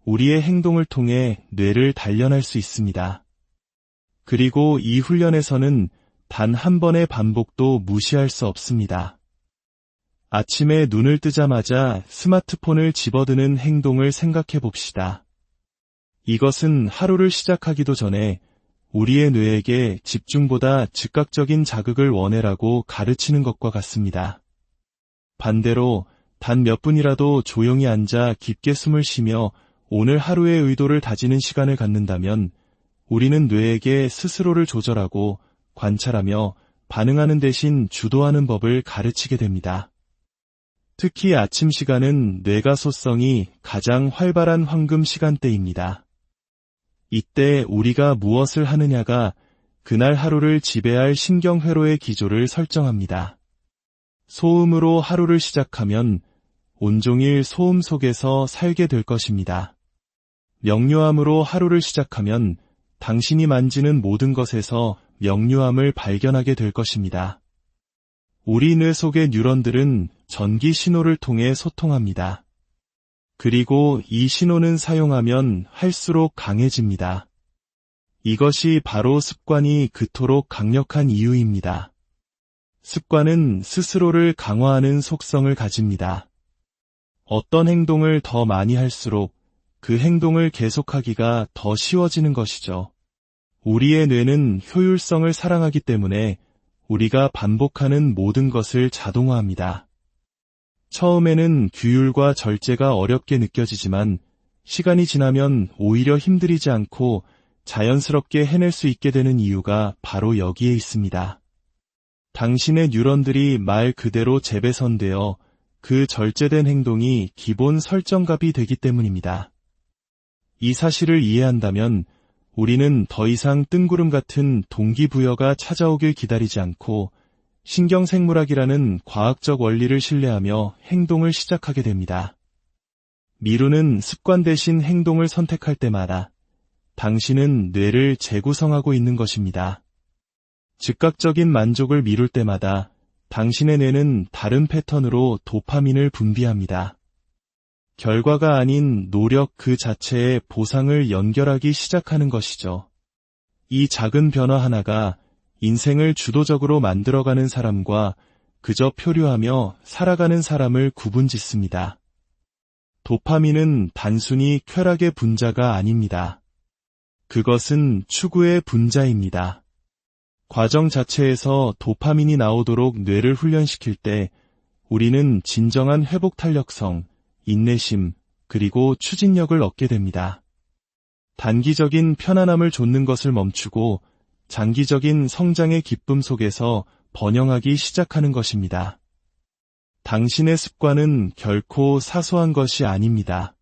우리의 행동을 통해 뇌를 단련할 수 있습니다. 그리고 이 훈련에서는 단 한 번의 반복도 무시할 수 없습니다. 아침에 눈을 뜨자마자 스마트폰을 집어드는 행동을 생각해 봅시다. 이것은 하루를 시작하기도 전에 우리의 뇌에게 집중보다 즉각적인 자극을 원해라고 가르치는 것과 같습니다. 반대로 단 몇 분이라도 조용히 앉아 깊게 숨을 쉬며 오늘 하루의 의도를 다지는 시간을 갖는다면 우리는 뇌에게 스스로를 조절하고 관찰하며 반응하는 대신 주도하는 법을 가르치게 됩니다. 특히 아침 시간은 뇌가 소성이 가장 활발한 황금 시간대입니다. 이때 우리가 무엇을 하느냐가 그날 하루를 지배할 신경회로의 기조를 설정합니다. 소음으로 하루를 시작하면 온종일 소음 속에서 살게 될 것입니다. 명료함으로 하루를 시작하면 당신이 만지는 모든 것에서 명료함을 발견하게 될 것입니다. 우리 뇌 속의 뉴런들은 전기 신호를 통해 소통합니다. 그리고 이 신호는 사용하면 할수록 강해집니다. 이것이 바로 습관이 그토록 강력한 이유입니다. 습관은 스스로를 강화하는 속성을 가집니다. 어떤 행동을 더 많이 할수록 그 행동을 계속하기가 더 쉬워지는 것이죠. 우리의 뇌는 효율성을 사랑하기 때문에 우리가 반복하는 모든 것을 자동화합니다. 처음에는 규율과 절제가 어렵게 느껴지지만 시간이 지나면 오히려 힘들이지 않고 자연스럽게 해낼 수 있게 되는 이유가 바로 여기에 있습니다. 당신의 뉴런들이 말 그대로 재배선되어 그 절제된 행동이 기본 설정값이 되기 때문입니다. 이 사실을 이해한다면 우리는 더 이상 뜬구름 같은 동기부여가 찾아오길 기다리지 않고 신경생물학이라는 과학적 원리를 신뢰하며 행동을 시작하게 됩니다. 미루는 습관 대신 행동을 선택할 때마다 당신은 뇌를 재구성하고 있는 것입니다. 즉각적인 만족을 미룰 때마다 당신의 뇌는 다른 패턴으로 도파민을 분비합니다. 결과가 아닌 노력 그 자체에 보상을 연결하기 시작하는 것이죠. 이 작은 변화 하나가 인생을 주도적으로 만들어가는 사람과 그저 표류하며 살아가는 사람을 구분짓습니다. 도파민은 단순히 쾌락의 분자가 아닙니다. 그것은 추구의 분자입니다. 과정 자체에서 도파민이 나오도록 뇌를 훈련시킬 때 우리는 진정한 회복 탄력성, 인내심, 그리고 추진력을 얻게 됩니다. 단기적인 편안함을 좇는 것을 멈추고 장기적인 성장의 기쁨 속에서 번영하기 시작하는 것입니다. 당신의 습관은 결코 사소한 것이 아닙니다.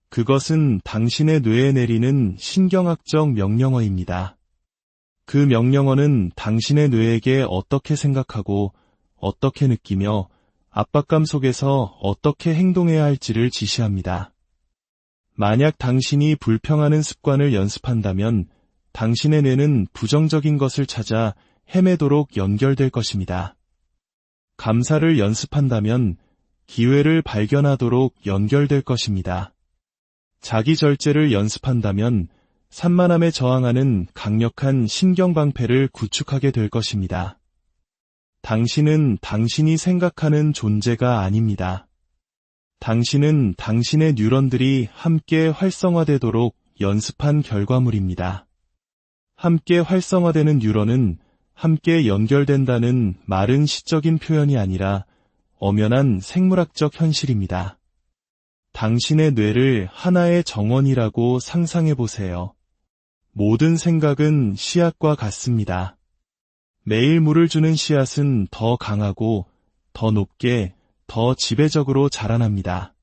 그것은 당신의 뇌에 내리는 신경학적 명령어입니다. 그 명령어는 당신의 뇌에게 어떻게 생각하고 어떻게 느끼며 압박감 속에서 어떻게 행동해야 할지를 지시합니다. 만약 당신이 불평하는 습관을 연습한다면 당신의 뇌는 부정적인 것을 찾아 헤매도록 연결될 것입니다. 감사를 연습한다면 기회를 발견하도록 연결될 것입니다. 자기 절제를 연습한다면 산만함에 저항하는 강력한 신경방패를 구축하게 될 것입니다. 당신은 당신이 생각하는 존재가 아닙니다. 당신은 당신의 뉴런들이 함께 활성화되도록 연습한 결과물입니다. 함께 활성화되는 뉴런은 함께 연결된다는 마른 시적인 표현이 아니라 엄연한 생물학적 현실입니다. 당신의 뇌를 하나의 정원이라고 상상해 보세요. 모든 생각은 씨앗과 같습니다. 매일 물을 주는 씨앗은 더 강하고 더 높게, 더 지배적으로 자라납니다.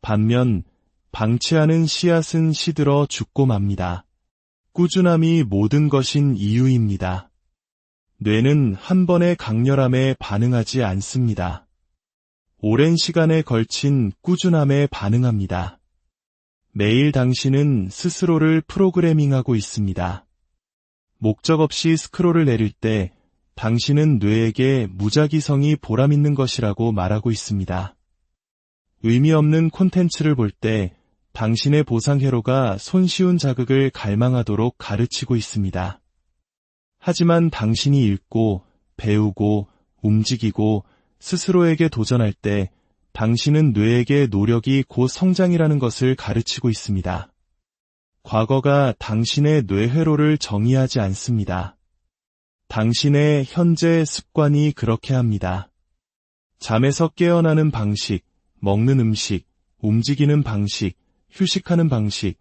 반면 방치하는 씨앗은 시들어 죽고 맙니다. 꾸준함이 모든 것인 이유입니다. 뇌는 한 번의 강렬함에 반응하지 않습니다. 오랜 시간에 걸친 꾸준함에 반응합니다. 매일 당신은 스스로를 프로그래밍하고 있습니다. 목적 없이 스크롤을 내릴 때 당신은 뇌에게 무작위성이 보람있는 것이라고 말하고 있습니다. 의미 없는 콘텐츠를 볼 때 당신의 보상회로가 손쉬운 자극을 갈망하도록 가르치고 있습니다. 하지만 당신이 읽고, 배우고, 움직이고, 스스로에게 도전할 때 당신은 뇌에게 노력이 곧 성장이라는 것을 가르치고 있습니다. 과거가 당신의 뇌회로를 정의하지 않습니다. 당신의 현재 습관이 그렇게 합니다. 잠에서 깨어나는 방식, 먹는 음식, 움직이는 방식, 휴식하는 방식,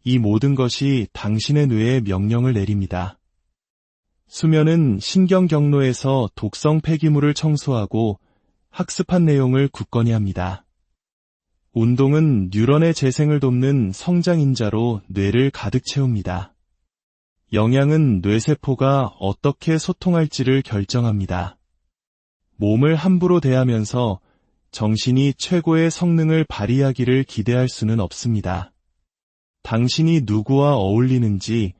이 모든 것이 당신의 뇌에 명령을 내립니다. 수면은 신경 경로에서 독성 폐기물을 청소하고 학습한 내용을 굳건히 합니다. 운동은 뉴런의 재생을 돕는 성장인자로 뇌를 가득 채웁니다. 영양은 뇌세포가 어떻게 소통할지를 결정합니다. 몸을 함부로 대하면서 정신이 최고의 성능을 발휘하기를 기대할 수는 없습니다. 당신이 누구와 어울리는지,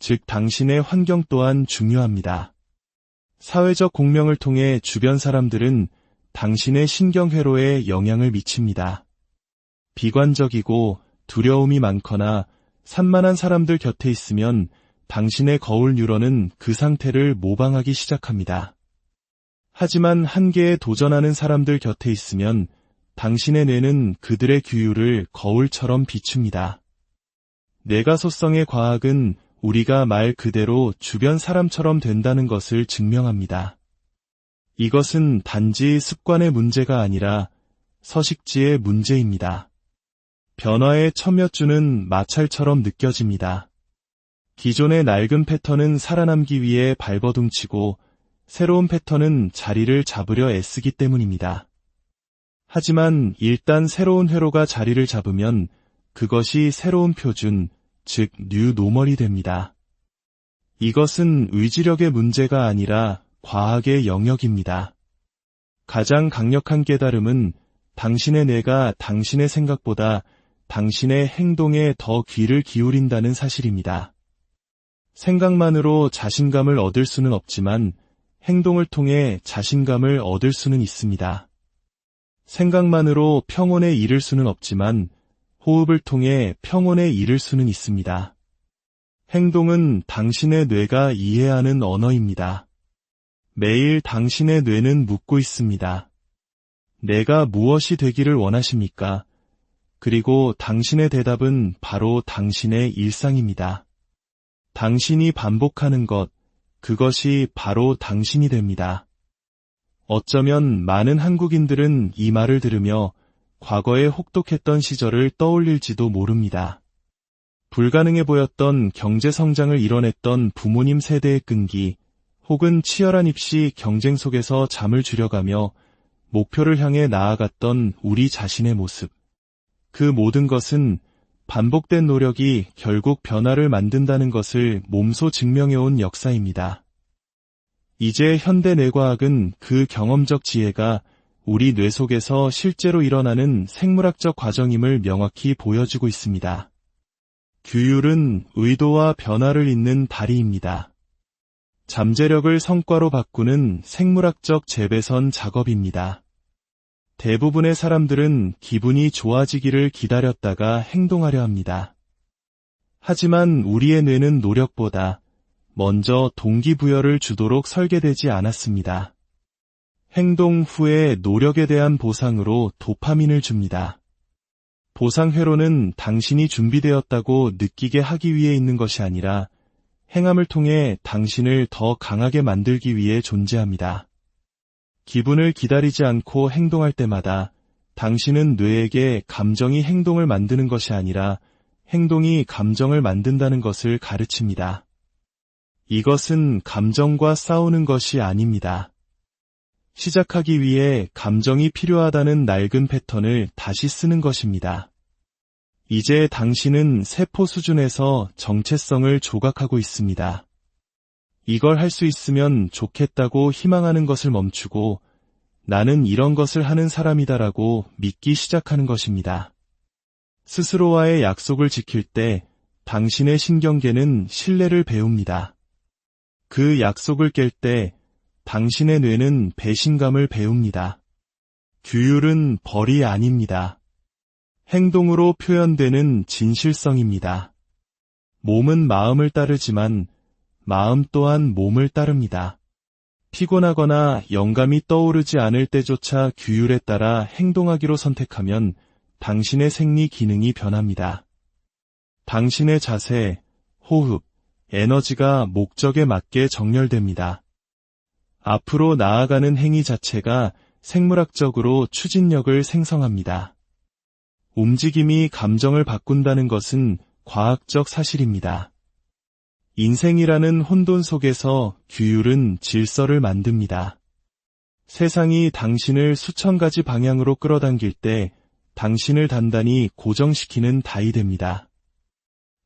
즉 당신의 환경 또한 중요합니다. 사회적 공명을 통해 주변 사람들은 당신의 신경회로에 영향을 미칩니다. 비관적이고 두려움이 많거나 산만한 사람들 곁에 있으면 당신의 거울 뉴런은 그 상태를 모방하기 시작합니다. 하지만 한계에 도전하는 사람들 곁에 있으면 당신의 뇌는 그들의 규율을 거울처럼 비춥니다. 뇌가소성의 과학은 우리가 말 그대로 주변 사람처럼 된다는 것을 증명합니다. 이것은 단지 습관의 문제가 아니라 서식지의 문제입니다. 변화에 첨여주는 마찰처럼 느껴집니다. 기존의 낡은 패턴은 살아남기 위해 발버둥치고 새로운 패턴은 자리를 잡으려 애쓰기 때문입니다. 하지만 일단 새로운 회로가 자리를 잡으면 그것이 새로운 표준, 즉 뉴 노멀이 됩니다. 이것은 의지력의 문제가 아니라 과학의 영역입니다. 가장 강력한 깨달음은 당신의 뇌가 당신의 생각보다 당신의 행동에 더 귀를 기울인다는 사실입니다. 생각만으로 자신감을 얻을 수는 없지만 행동을 통해 자신감을 얻을 수는 있습니다. 생각만으로 평온에 이를 수는 없지만 호흡을 통해 평온에 이를 수는 있습니다. 행동은 당신의 뇌가 이해하는 언어입니다. 매일 당신의 뇌는 묻고 있습니다. 내가 무엇이 되기를 원하십니까? 그리고 당신의 대답은 바로 당신의 일상입니다. 당신이 반복하는 것, 그것이 바로 당신이 됩니다. 어쩌면 많은 한국인들은 이 말을 들으며 과거에 혹독했던 시절을 떠올릴지도 모릅니다. 불가능해 보였던 경제 성장을 이뤄냈던 부모님 세대의 끈기, 혹은 치열한 입시 경쟁 속에서 잠을 줄여가며 목표를 향해 나아갔던 우리 자신의 모습. 그 모든 것은 반복된 노력이 결국 변화를 만든다는 것을 몸소 증명해온 역사입니다. 이제 현대 뇌과학은 그 경험적 지혜가 우리 뇌 속에서 실제로 일어나는 생물학적 과정임을 명확히 보여주고 있습니다. 규율은 의도와 변화를 잇는 다리입니다. 잠재력을 성과로 바꾸는 생물학적 재배선 작업입니다. 대부분의 사람들은 기분이 좋아지기를 기다렸다가 행동하려 합니다. 하지만 우리의 뇌는 노력보다 먼저 동기부여를 주도록 설계되지 않았습니다. 행동 후에 노력에 대한 보상으로 도파민을 줍니다. 보상회로는 당신이 준비되었다고 느끼게 하기 위해 있는 것이 아니라 행함을 통해 당신을 더 강하게 만들기 위해 존재합니다. 기분을 기다리지 않고 행동할 때마다 당신은 뇌에게 감정이 행동을 만드는 것이 아니라 행동이 감정을 만든다는 것을 가르칩니다. 이것은 감정과 싸우는 것이 아닙니다. 시작하기 위해 감정이 필요하다는 낡은 패턴을 다시 쓰는 것입니다. 이제 당신은 세포 수준에서 정체성을 조각하고 있습니다. 이걸 할 수 있으면 좋겠다고 희망하는 것을 멈추고 나는 이런 것을 하는 사람이다라고 믿기 시작하는 것입니다. 스스로와의 약속을 지킬 때 당신의 신경계는 신뢰를 배웁니다. 그 약속을 깰 때 당신의 뇌는 배신감을 배웁니다. 규율은 벌이 아닙니다. 행동으로 표현되는 진실성입니다. 몸은 마음을 따르지만 마음 또한 몸을 따릅니다. 피곤하거나 영감이 떠오르지 않을 때조차 규율에 따라 행동하기로 선택하면 당신의 생리 기능이 변합니다. 당신의 자세, 호흡, 에너지가 목적에 맞게 정렬됩니다. 앞으로 나아가는 행위 자체가 생물학적으로 추진력을 생성합니다. 움직임이 감정을 바꾼다는 것은 과학적 사실입니다. 인생이라는 혼돈 속에서 규율은 질서를 만듭니다. 세상이 당신을 수천 가지 방향으로 끌어당길 때 당신을 단단히 고정시키는 다이 됩니다.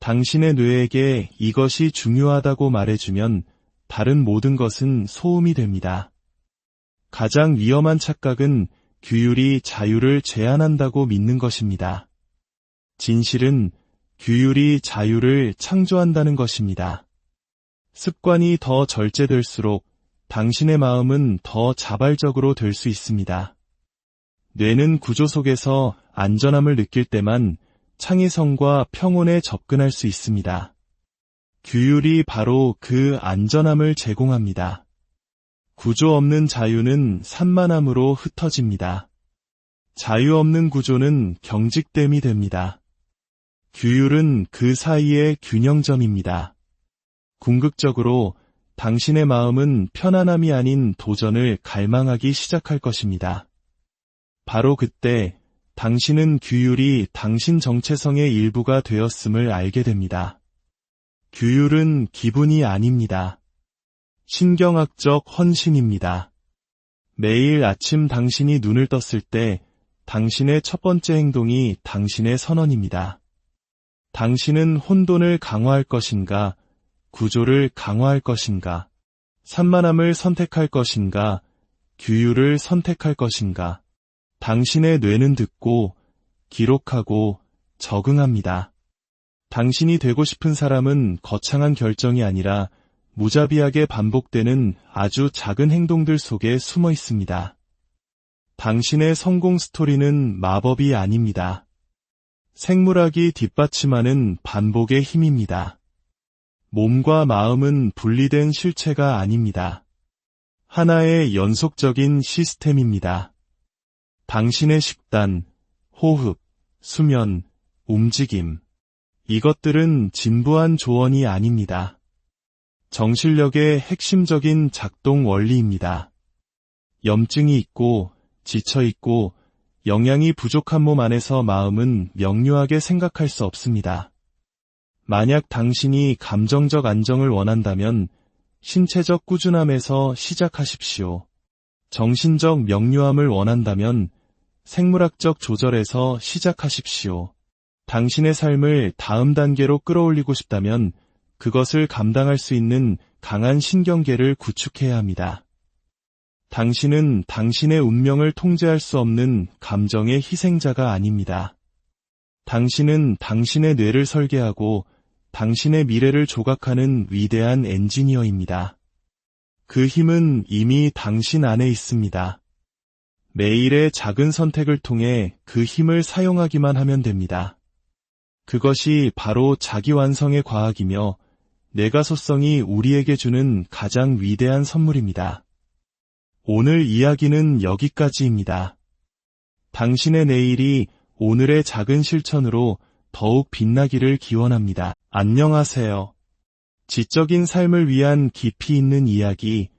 당신의 뇌에게 이것이 중요하다고 말해주면 다른 모든 것은 소음이 됩니다. 가장 위험한 착각은 규율이 자유를 제한한다고 믿는 것입니다. 진실은 규율이 자유를 창조한다는 것입니다. 습관이 더 절제될수록 당신의 마음은 더 자발적으로 될 수 있습니다. 뇌는 구조 속에서 안전함을 느낄 때만 창의성과 평온에 접근할 수 있습니다. 규율이 바로 그 안전함을 제공합니다. 구조 없는 자유는 산만함으로 흩어집니다. 자유 없는 구조는 경직됨이 됩니다. 규율은 그 사이의 균형점입니다. 궁극적으로 당신의 마음은 편안함이 아닌 도전을 갈망하기 시작할 것입니다. 바로 그때 당신은 규율이 당신 정체성의 일부가 되었음을 알게 됩니다. 규율은 기분이 아닙니다. 신경학적 헌신입니다. 매일 아침 당신이 눈을 떴을 때 당신의 첫 번째 행동이 당신의 선언입니다. 당신은 혼돈을 강화할 것인가, 구조를 강화할 것인가, 산만함을 선택할 것인가, 규율을 선택할 것인가. 당신의 뇌는 듣고, 기록하고, 적응합니다. 당신이 되고 싶은 사람은 거창한 결정이 아니라 무자비하게 반복되는 아주 작은 행동들 속에 숨어 있습니다. 당신의 성공 스토리는 마법이 아닙니다. 생물학이 뒷받침하는 반복의 힘입니다. 몸과 마음은 분리된 실체가 아닙니다. 하나의 연속적인 시스템입니다. 당신의 식단, 호흡, 수면, 움직임. 이것들은 진부한 조언이 아닙니다. 정신력의 핵심적인 작동 원리입니다. 염증이 있고, 지쳐있고, 영양이 부족한 몸 안에서 마음은 명료하게 생각할 수 없습니다. 만약 당신이 감정적 안정을 원한다면 신체적 꾸준함에서 시작하십시오. 정신적 명료함을 원한다면 생물학적 조절에서 시작하십시오. 당신의 삶을 다음 단계로 끌어올리고 싶다면 그것을 감당할 수 있는 강한 신경계를 구축해야 합니다. 당신은 당신의 운명을 통제할 수 없는 감정의 희생자가 아닙니다. 당신은 당신의 뇌를 설계하고 당신의 미래를 조각하는 위대한 엔지니어입니다. 그 힘은 이미 당신 안에 있습니다. 매일의 작은 선택을 통해 그 힘을 사용하기만 하면 됩니다. 그것이 바로 자기 완성의 과학이며 내가소성이 우리에게 주는 가장 위대한 선물입니다. 오늘 이야기는 여기까지입니다. 당신의 내일이 오늘의 작은 실천으로 더욱 빛나기를 기원합니다. 안녕하세요. 지적인 삶을 위한 깊이 있는 이야기,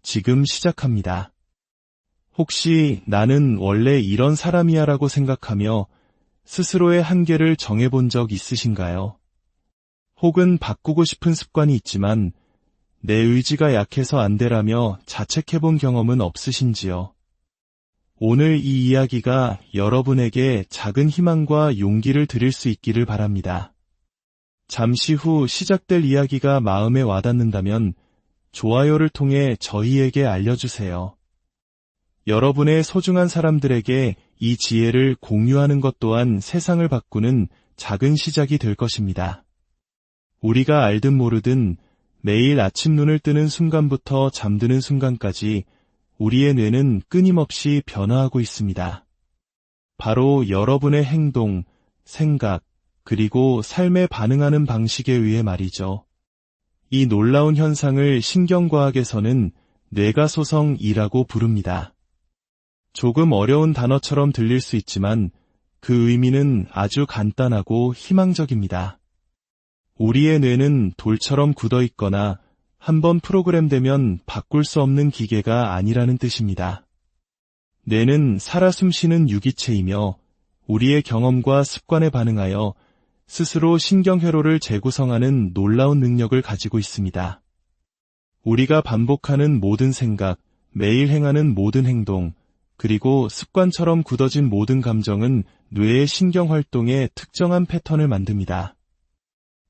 지금 시작합니다. 혹시 나는 원래 이런 사람이야라고 생각하며 스스로의 한계를 정해본 적 있으신가요? 혹은 바꾸고 싶은 습관이 있지만 내 의지가 약해서 안 되라며 자책해본 경험은 없으신지요? 오늘 이 이야기가 여러분에게 작은 희망과 용기를 드릴 수 있기를 바랍니다. 잠시 후 시작될 이야기가 마음에 와닿는다면 좋아요를 통해 저희에게 알려주세요. 여러분의 소중한 사람들에게 이 지혜를 공유하는 것 또한 세상을 바꾸는 작은 시작이 될 것입니다. 우리가 알든 모르든 매일 아침 눈을 뜨는 순간부터 잠드는 순간까지 우리의 뇌는 끊임없이 변화하고 있습니다. 바로 여러분의 행동, 생각, 그리고 삶에 반응하는 방식에 의해 말이죠. 이 놀라운 현상을 신경과학에서는 뇌가소성이라고 부릅니다. 조금 어려운 단어처럼 들릴 수 있지만 그 의미는 아주 간단하고 희망적입니다. 우리의 뇌는 돌처럼 굳어 있거나 한번 프로그램되면 바꿀 수 없는 기계가 아니라는 뜻입니다. 뇌는 살아 숨쉬는 유기체이며 우리의 경험과 습관에 반응하여 스스로 신경회로를 재구성하는 놀라운 능력을 가지고 있습니다. 우리가 반복하는 모든 생각, 매일 행하는 모든 행동, 그리고 습관처럼 굳어진 모든 감정은 뇌의 신경활동에 특정한 패턴을 만듭니다.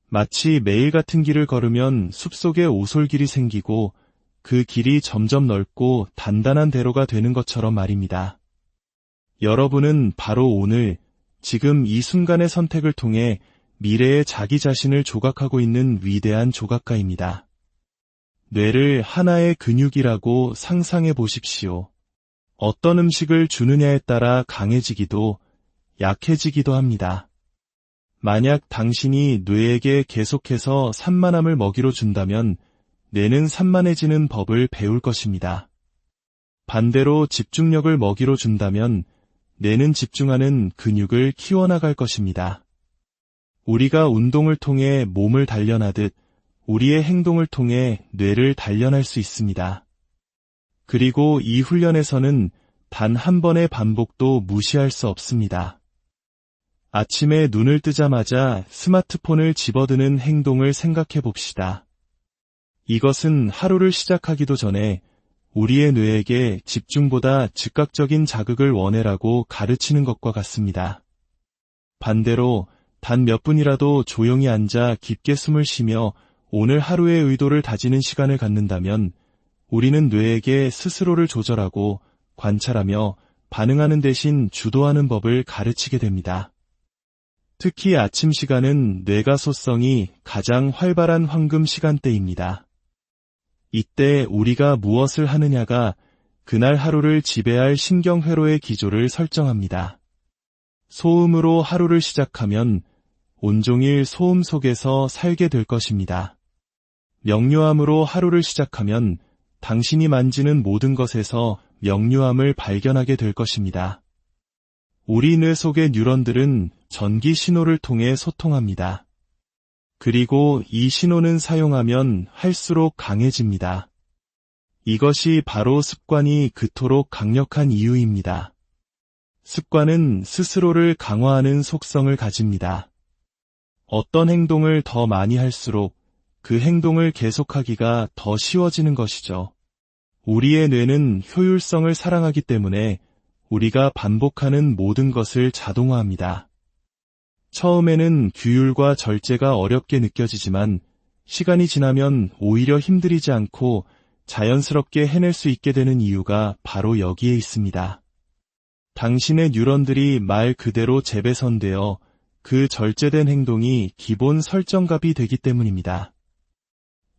마치 매일 같은 길을 걸으면 숲속에 오솔길이 생기고 그 길이 점점 넓고 단단한 대로가 되는 것처럼 말입니다. 여러분은 바로 오늘, 지금 이 순간의 선택을 통해 미래의 자기 자신을 조각하고 있는 위대한 조각가입니다. 뇌를 하나의 근육이라고 상상해 보십시오. 어떤 음식을 주느냐에 따라 강해지기도 약해지기도 합니다. 만약 당신이 뇌에게 계속해서 산만함을 먹이로 준다면 뇌는 산만해지는 법을 배울 것입니다. 반대로 집중력을 먹이로 준다면 뇌는 집중하는 근육을 키워나갈 것입니다. 우리가 운동을 통해 몸을 단련하듯 우리의 행동을 통해 뇌를 단련할 수 있습니다. 그리고 이 훈련에서는 단 한 번의 반복도 무시할 수 없습니다. 아침에 눈을 뜨자마자 스마트폰을 집어드는 행동을 생각해 봅시다. 이것은 하루를 시작하기도 전에 우리의 뇌에게 집중보다 즉각적인 자극을 원해라고 가르치는 것과 같습니다. 반대로 단 몇 분이라도 조용히 앉아 깊게 숨을 쉬며 오늘 하루의 의도를 다지는 시간을 갖는다면 우리는 뇌에게 스스로를 조절하고 관찰하며 반응하는 대신 주도하는 법을 가르치게 됩니다. 특히 아침 시간은 뇌가소성이 가장 활발한 황금 시간대입니다. 이때 우리가 무엇을 하느냐가 그날 하루를 지배할 신경회로의 기조를 설정합니다. 소음으로 하루를 시작하면 온종일 소음 속에서 살게 될 것입니다. 명료함으로 하루를 시작하면 당신이 만지는 모든 것에서 명료함을 발견하게 될 것입니다. 우리 뇌 속의 뉴런들은 전기 신호를 통해 소통합니다. 그리고 이 신호는 사용하면 할수록 강해집니다. 이것이 바로 습관이 그토록 강력한 이유입니다. 습관은 스스로를 강화하는 속성을 가집니다. 어떤 행동을 더 많이 할수록 그 행동을 계속하기가 더 쉬워지는 것이죠. 우리의 뇌는 효율성을 사랑하기 때문에 우리가 반복하는 모든 것을 자동화합니다. 처음에는 규율과 절제가 어렵게 느껴지지만 시간이 지나면 오히려 힘들이지 않고 자연스럽게 해낼 수 있게 되는 이유가 바로 여기에 있습니다. 당신의 뉴런들이 말 그대로 재배선되어 그 절제된 행동이 기본 설정값이 되기 때문입니다.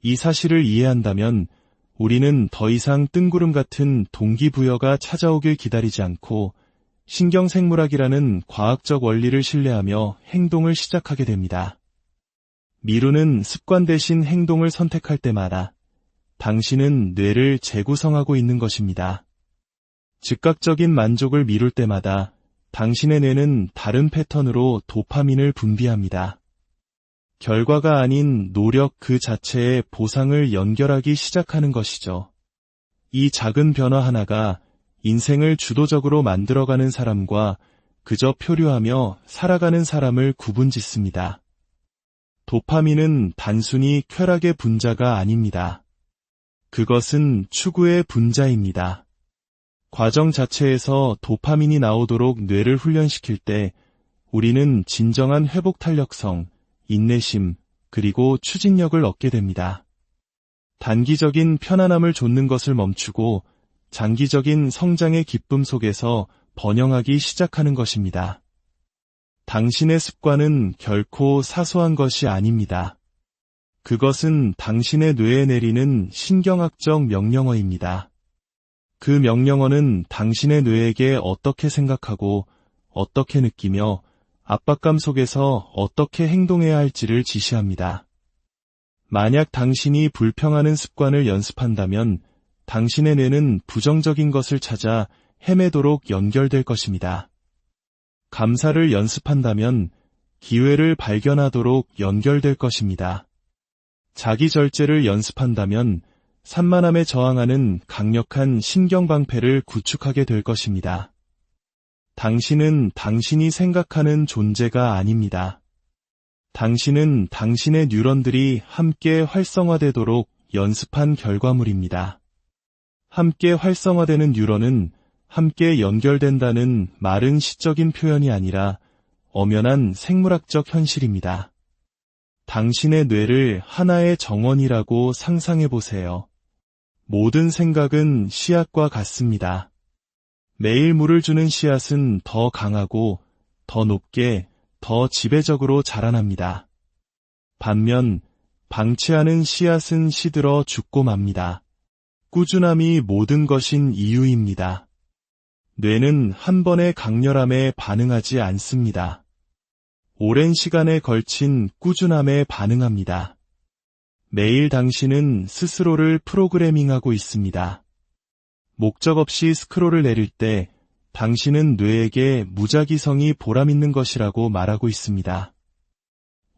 이 사실을 이해한다면 우리는 더 이상 뜬구름 같은 동기부여가 찾아오길 기다리지 않고 신경생물학이라는 과학적 원리를 신뢰하며 행동을 시작하게 됩니다. 미루는 습관 대신 행동을 선택할 때마다 당신은 뇌를 재구성하고 있는 것입니다. 즉각적인 만족을 미룰 때마다 당신의 뇌는 다른 패턴으로 도파민을 분비합니다. 결과가 아닌 노력 그 자체에 보상을 연결하기 시작하는 것이죠. 이 작은 변화 하나가 인생을 주도적으로 만들어가는 사람과 그저 표류하며 살아가는 사람을 구분짓습니다. 도파민은 단순히 쾌락의 분자가 아닙니다. 그것은 추구의 분자입니다. 과정 자체에서 도파민이 나오도록 뇌를 훈련시킬 때 우리는 진정한 회복 탄력성, 인내심, 그리고 추진력을 얻게 됩니다. 단기적인 편안함을 좇는 것을 멈추고 장기적인 성장의 기쁨 속에서 번영하기 시작하는 것입니다. 당신의 습관은 결코 사소한 것이 아닙니다. 그것은 당신의 뇌에 내리는 신경학적 명령어입니다. 그 명령어는 당신의 뇌에게 어떻게 생각하고 어떻게 느끼며 압박감 속에서 어떻게 행동해야 할지를 지시합니다. 만약 당신이 불평하는 습관을 연습한다면 당신의 뇌는 부정적인 것을 찾아 헤매도록 연결될 것입니다. 감사를 연습한다면 기회를 발견하도록 연결될 것입니다. 자기 절제를 연습한다면 산만함에 저항하는 강력한 신경방패를 구축하게 될 것입니다. 당신은 당신이 생각하는 존재가 아닙니다. 당신은 당신의 뉴런들이 함께 활성화되도록 연습한 결과물입니다. 함께 활성화되는 뉴런은 함께 연결된다는 말은 시적인 표현이 아니라 엄연한 생물학적 현실입니다. 당신의 뇌를 하나의 정원이라고 상상해 보세요. 모든 생각은 씨앗과 같습니다. 매일 물을 주는 씨앗은 더 강하고 더 높게 더 지배적으로 자라납니다. 반면 방치하는 씨앗은 시들어 죽고 맙니다. 꾸준함이 모든 것인 이유입니다. 뇌는 한 번의 강렬함에 반응하지 않습니다. 오랜 시간에 걸친 꾸준함에 반응합니다. 매일 당신은 스스로를 프로그래밍하고 있습니다. 목적 없이 스크롤을 내릴 때 당신은 뇌에게 무작위성이 보람있는 것이라고 말하고 있습니다.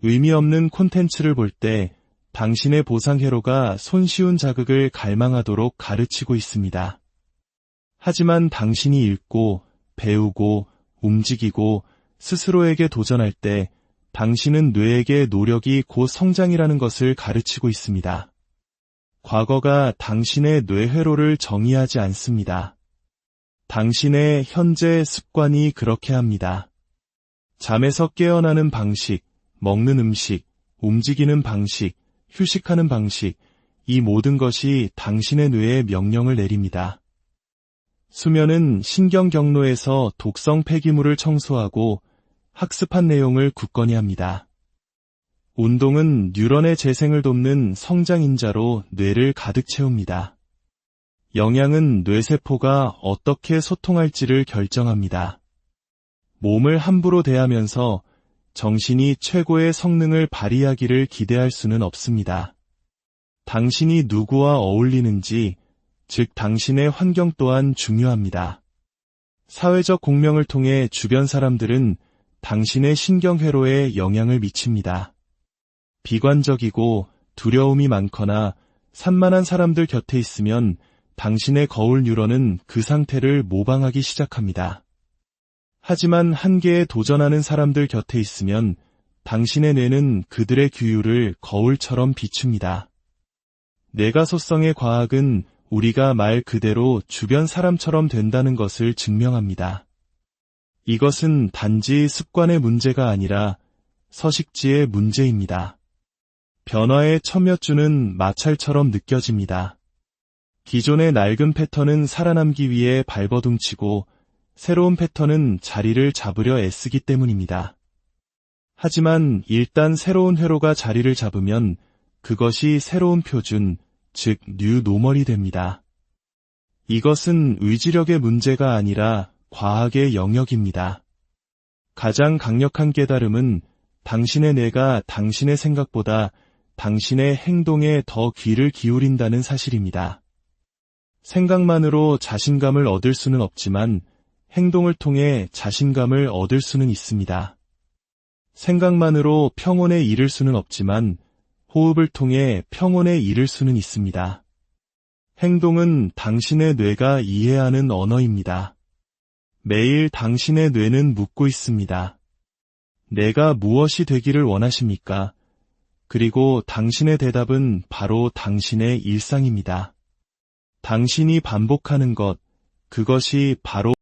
의미 없는 콘텐츠를 볼 때 당신의 보상회로가 손쉬운 자극을 갈망하도록 가르치고 있습니다. 하지만 당신이 읽고, 배우고, 움직이고, 스스로에게 도전할 때 당신은 뇌에게 노력이 곧 성장이라는 것을 가르치고 있습니다. 과거가 당신의 뇌회로를 정의하지 않습니다. 당신의 현재 습관이 그렇게 합니다. 잠에서 깨어나는 방식, 먹는 음식, 움직이는 방식, 휴식하는 방식, 이 모든 것이 당신의 뇌에 명령을 내립니다. 수면은 신경 경로에서 독성 폐기물을 청소하고 학습한 내용을 굳건히 합니다. 운동은 뉴런의 재생을 돕는 성장인자로 뇌를 가득 채웁니다. 영양은 뇌세포가 어떻게 소통할지를 결정합니다. 몸을 함부로 대하면서 정신이 최고의 성능을 발휘하기를 기대할 수는 없습니다. 당신이 누구와 어울리는지, 즉 당신의 환경 또한 중요합니다. 사회적 공명을 통해 주변 사람들은 당신의 신경회로에 영향을 미칩니다. 비관적이고 두려움이 많거나 산만한 사람들 곁에 있으면 당신의 거울 뉴런은 그 상태를 모방하기 시작합니다. 하지만 한계에 도전하는 사람들 곁에 있으면 당신의 뇌는 그들의 규율을 거울처럼 비춥니다. 뇌가소성의 과학은 우리가 말 그대로 주변 사람처럼 된다는 것을 증명합니다. 이것은 단지 습관의 문제가 아니라 서식지의 문제입니다. 변화에 첫 몇 주는 마찰처럼 느껴집니다. 기존의 낡은 패턴은 살아남기 위해 발버둥치고 새로운 패턴은 자리를 잡으려 애쓰기 때문입니다. 하지만 일단 새로운 회로가 자리를 잡으면 그것이 새로운 표준, 즉 뉴 노멀이 됩니다. 이것은 의지력의 문제가 아니라 과학의 영역입니다. 가장 강력한 깨달음은 당신의 뇌가 당신의 생각보다 당신의 행동에 더 귀를 기울인다는 사실입니다. 생각만으로 자신감을 얻을 수는 없지만 행동을 통해 자신감을 얻을 수는 있습니다. 생각만으로 평온에 이를 수는 없지만 호흡을 통해 평온에 이를 수는 있습니다. 행동은 당신의 뇌가 이해하는 언어입니다. 매일 당신의 뇌는 묻고 있습니다. 내가 무엇이 되기를 원하십니까? 그리고 당신의 대답은 바로 당신의 일상입니다. 당신이 반복하는 것, 그것이 바로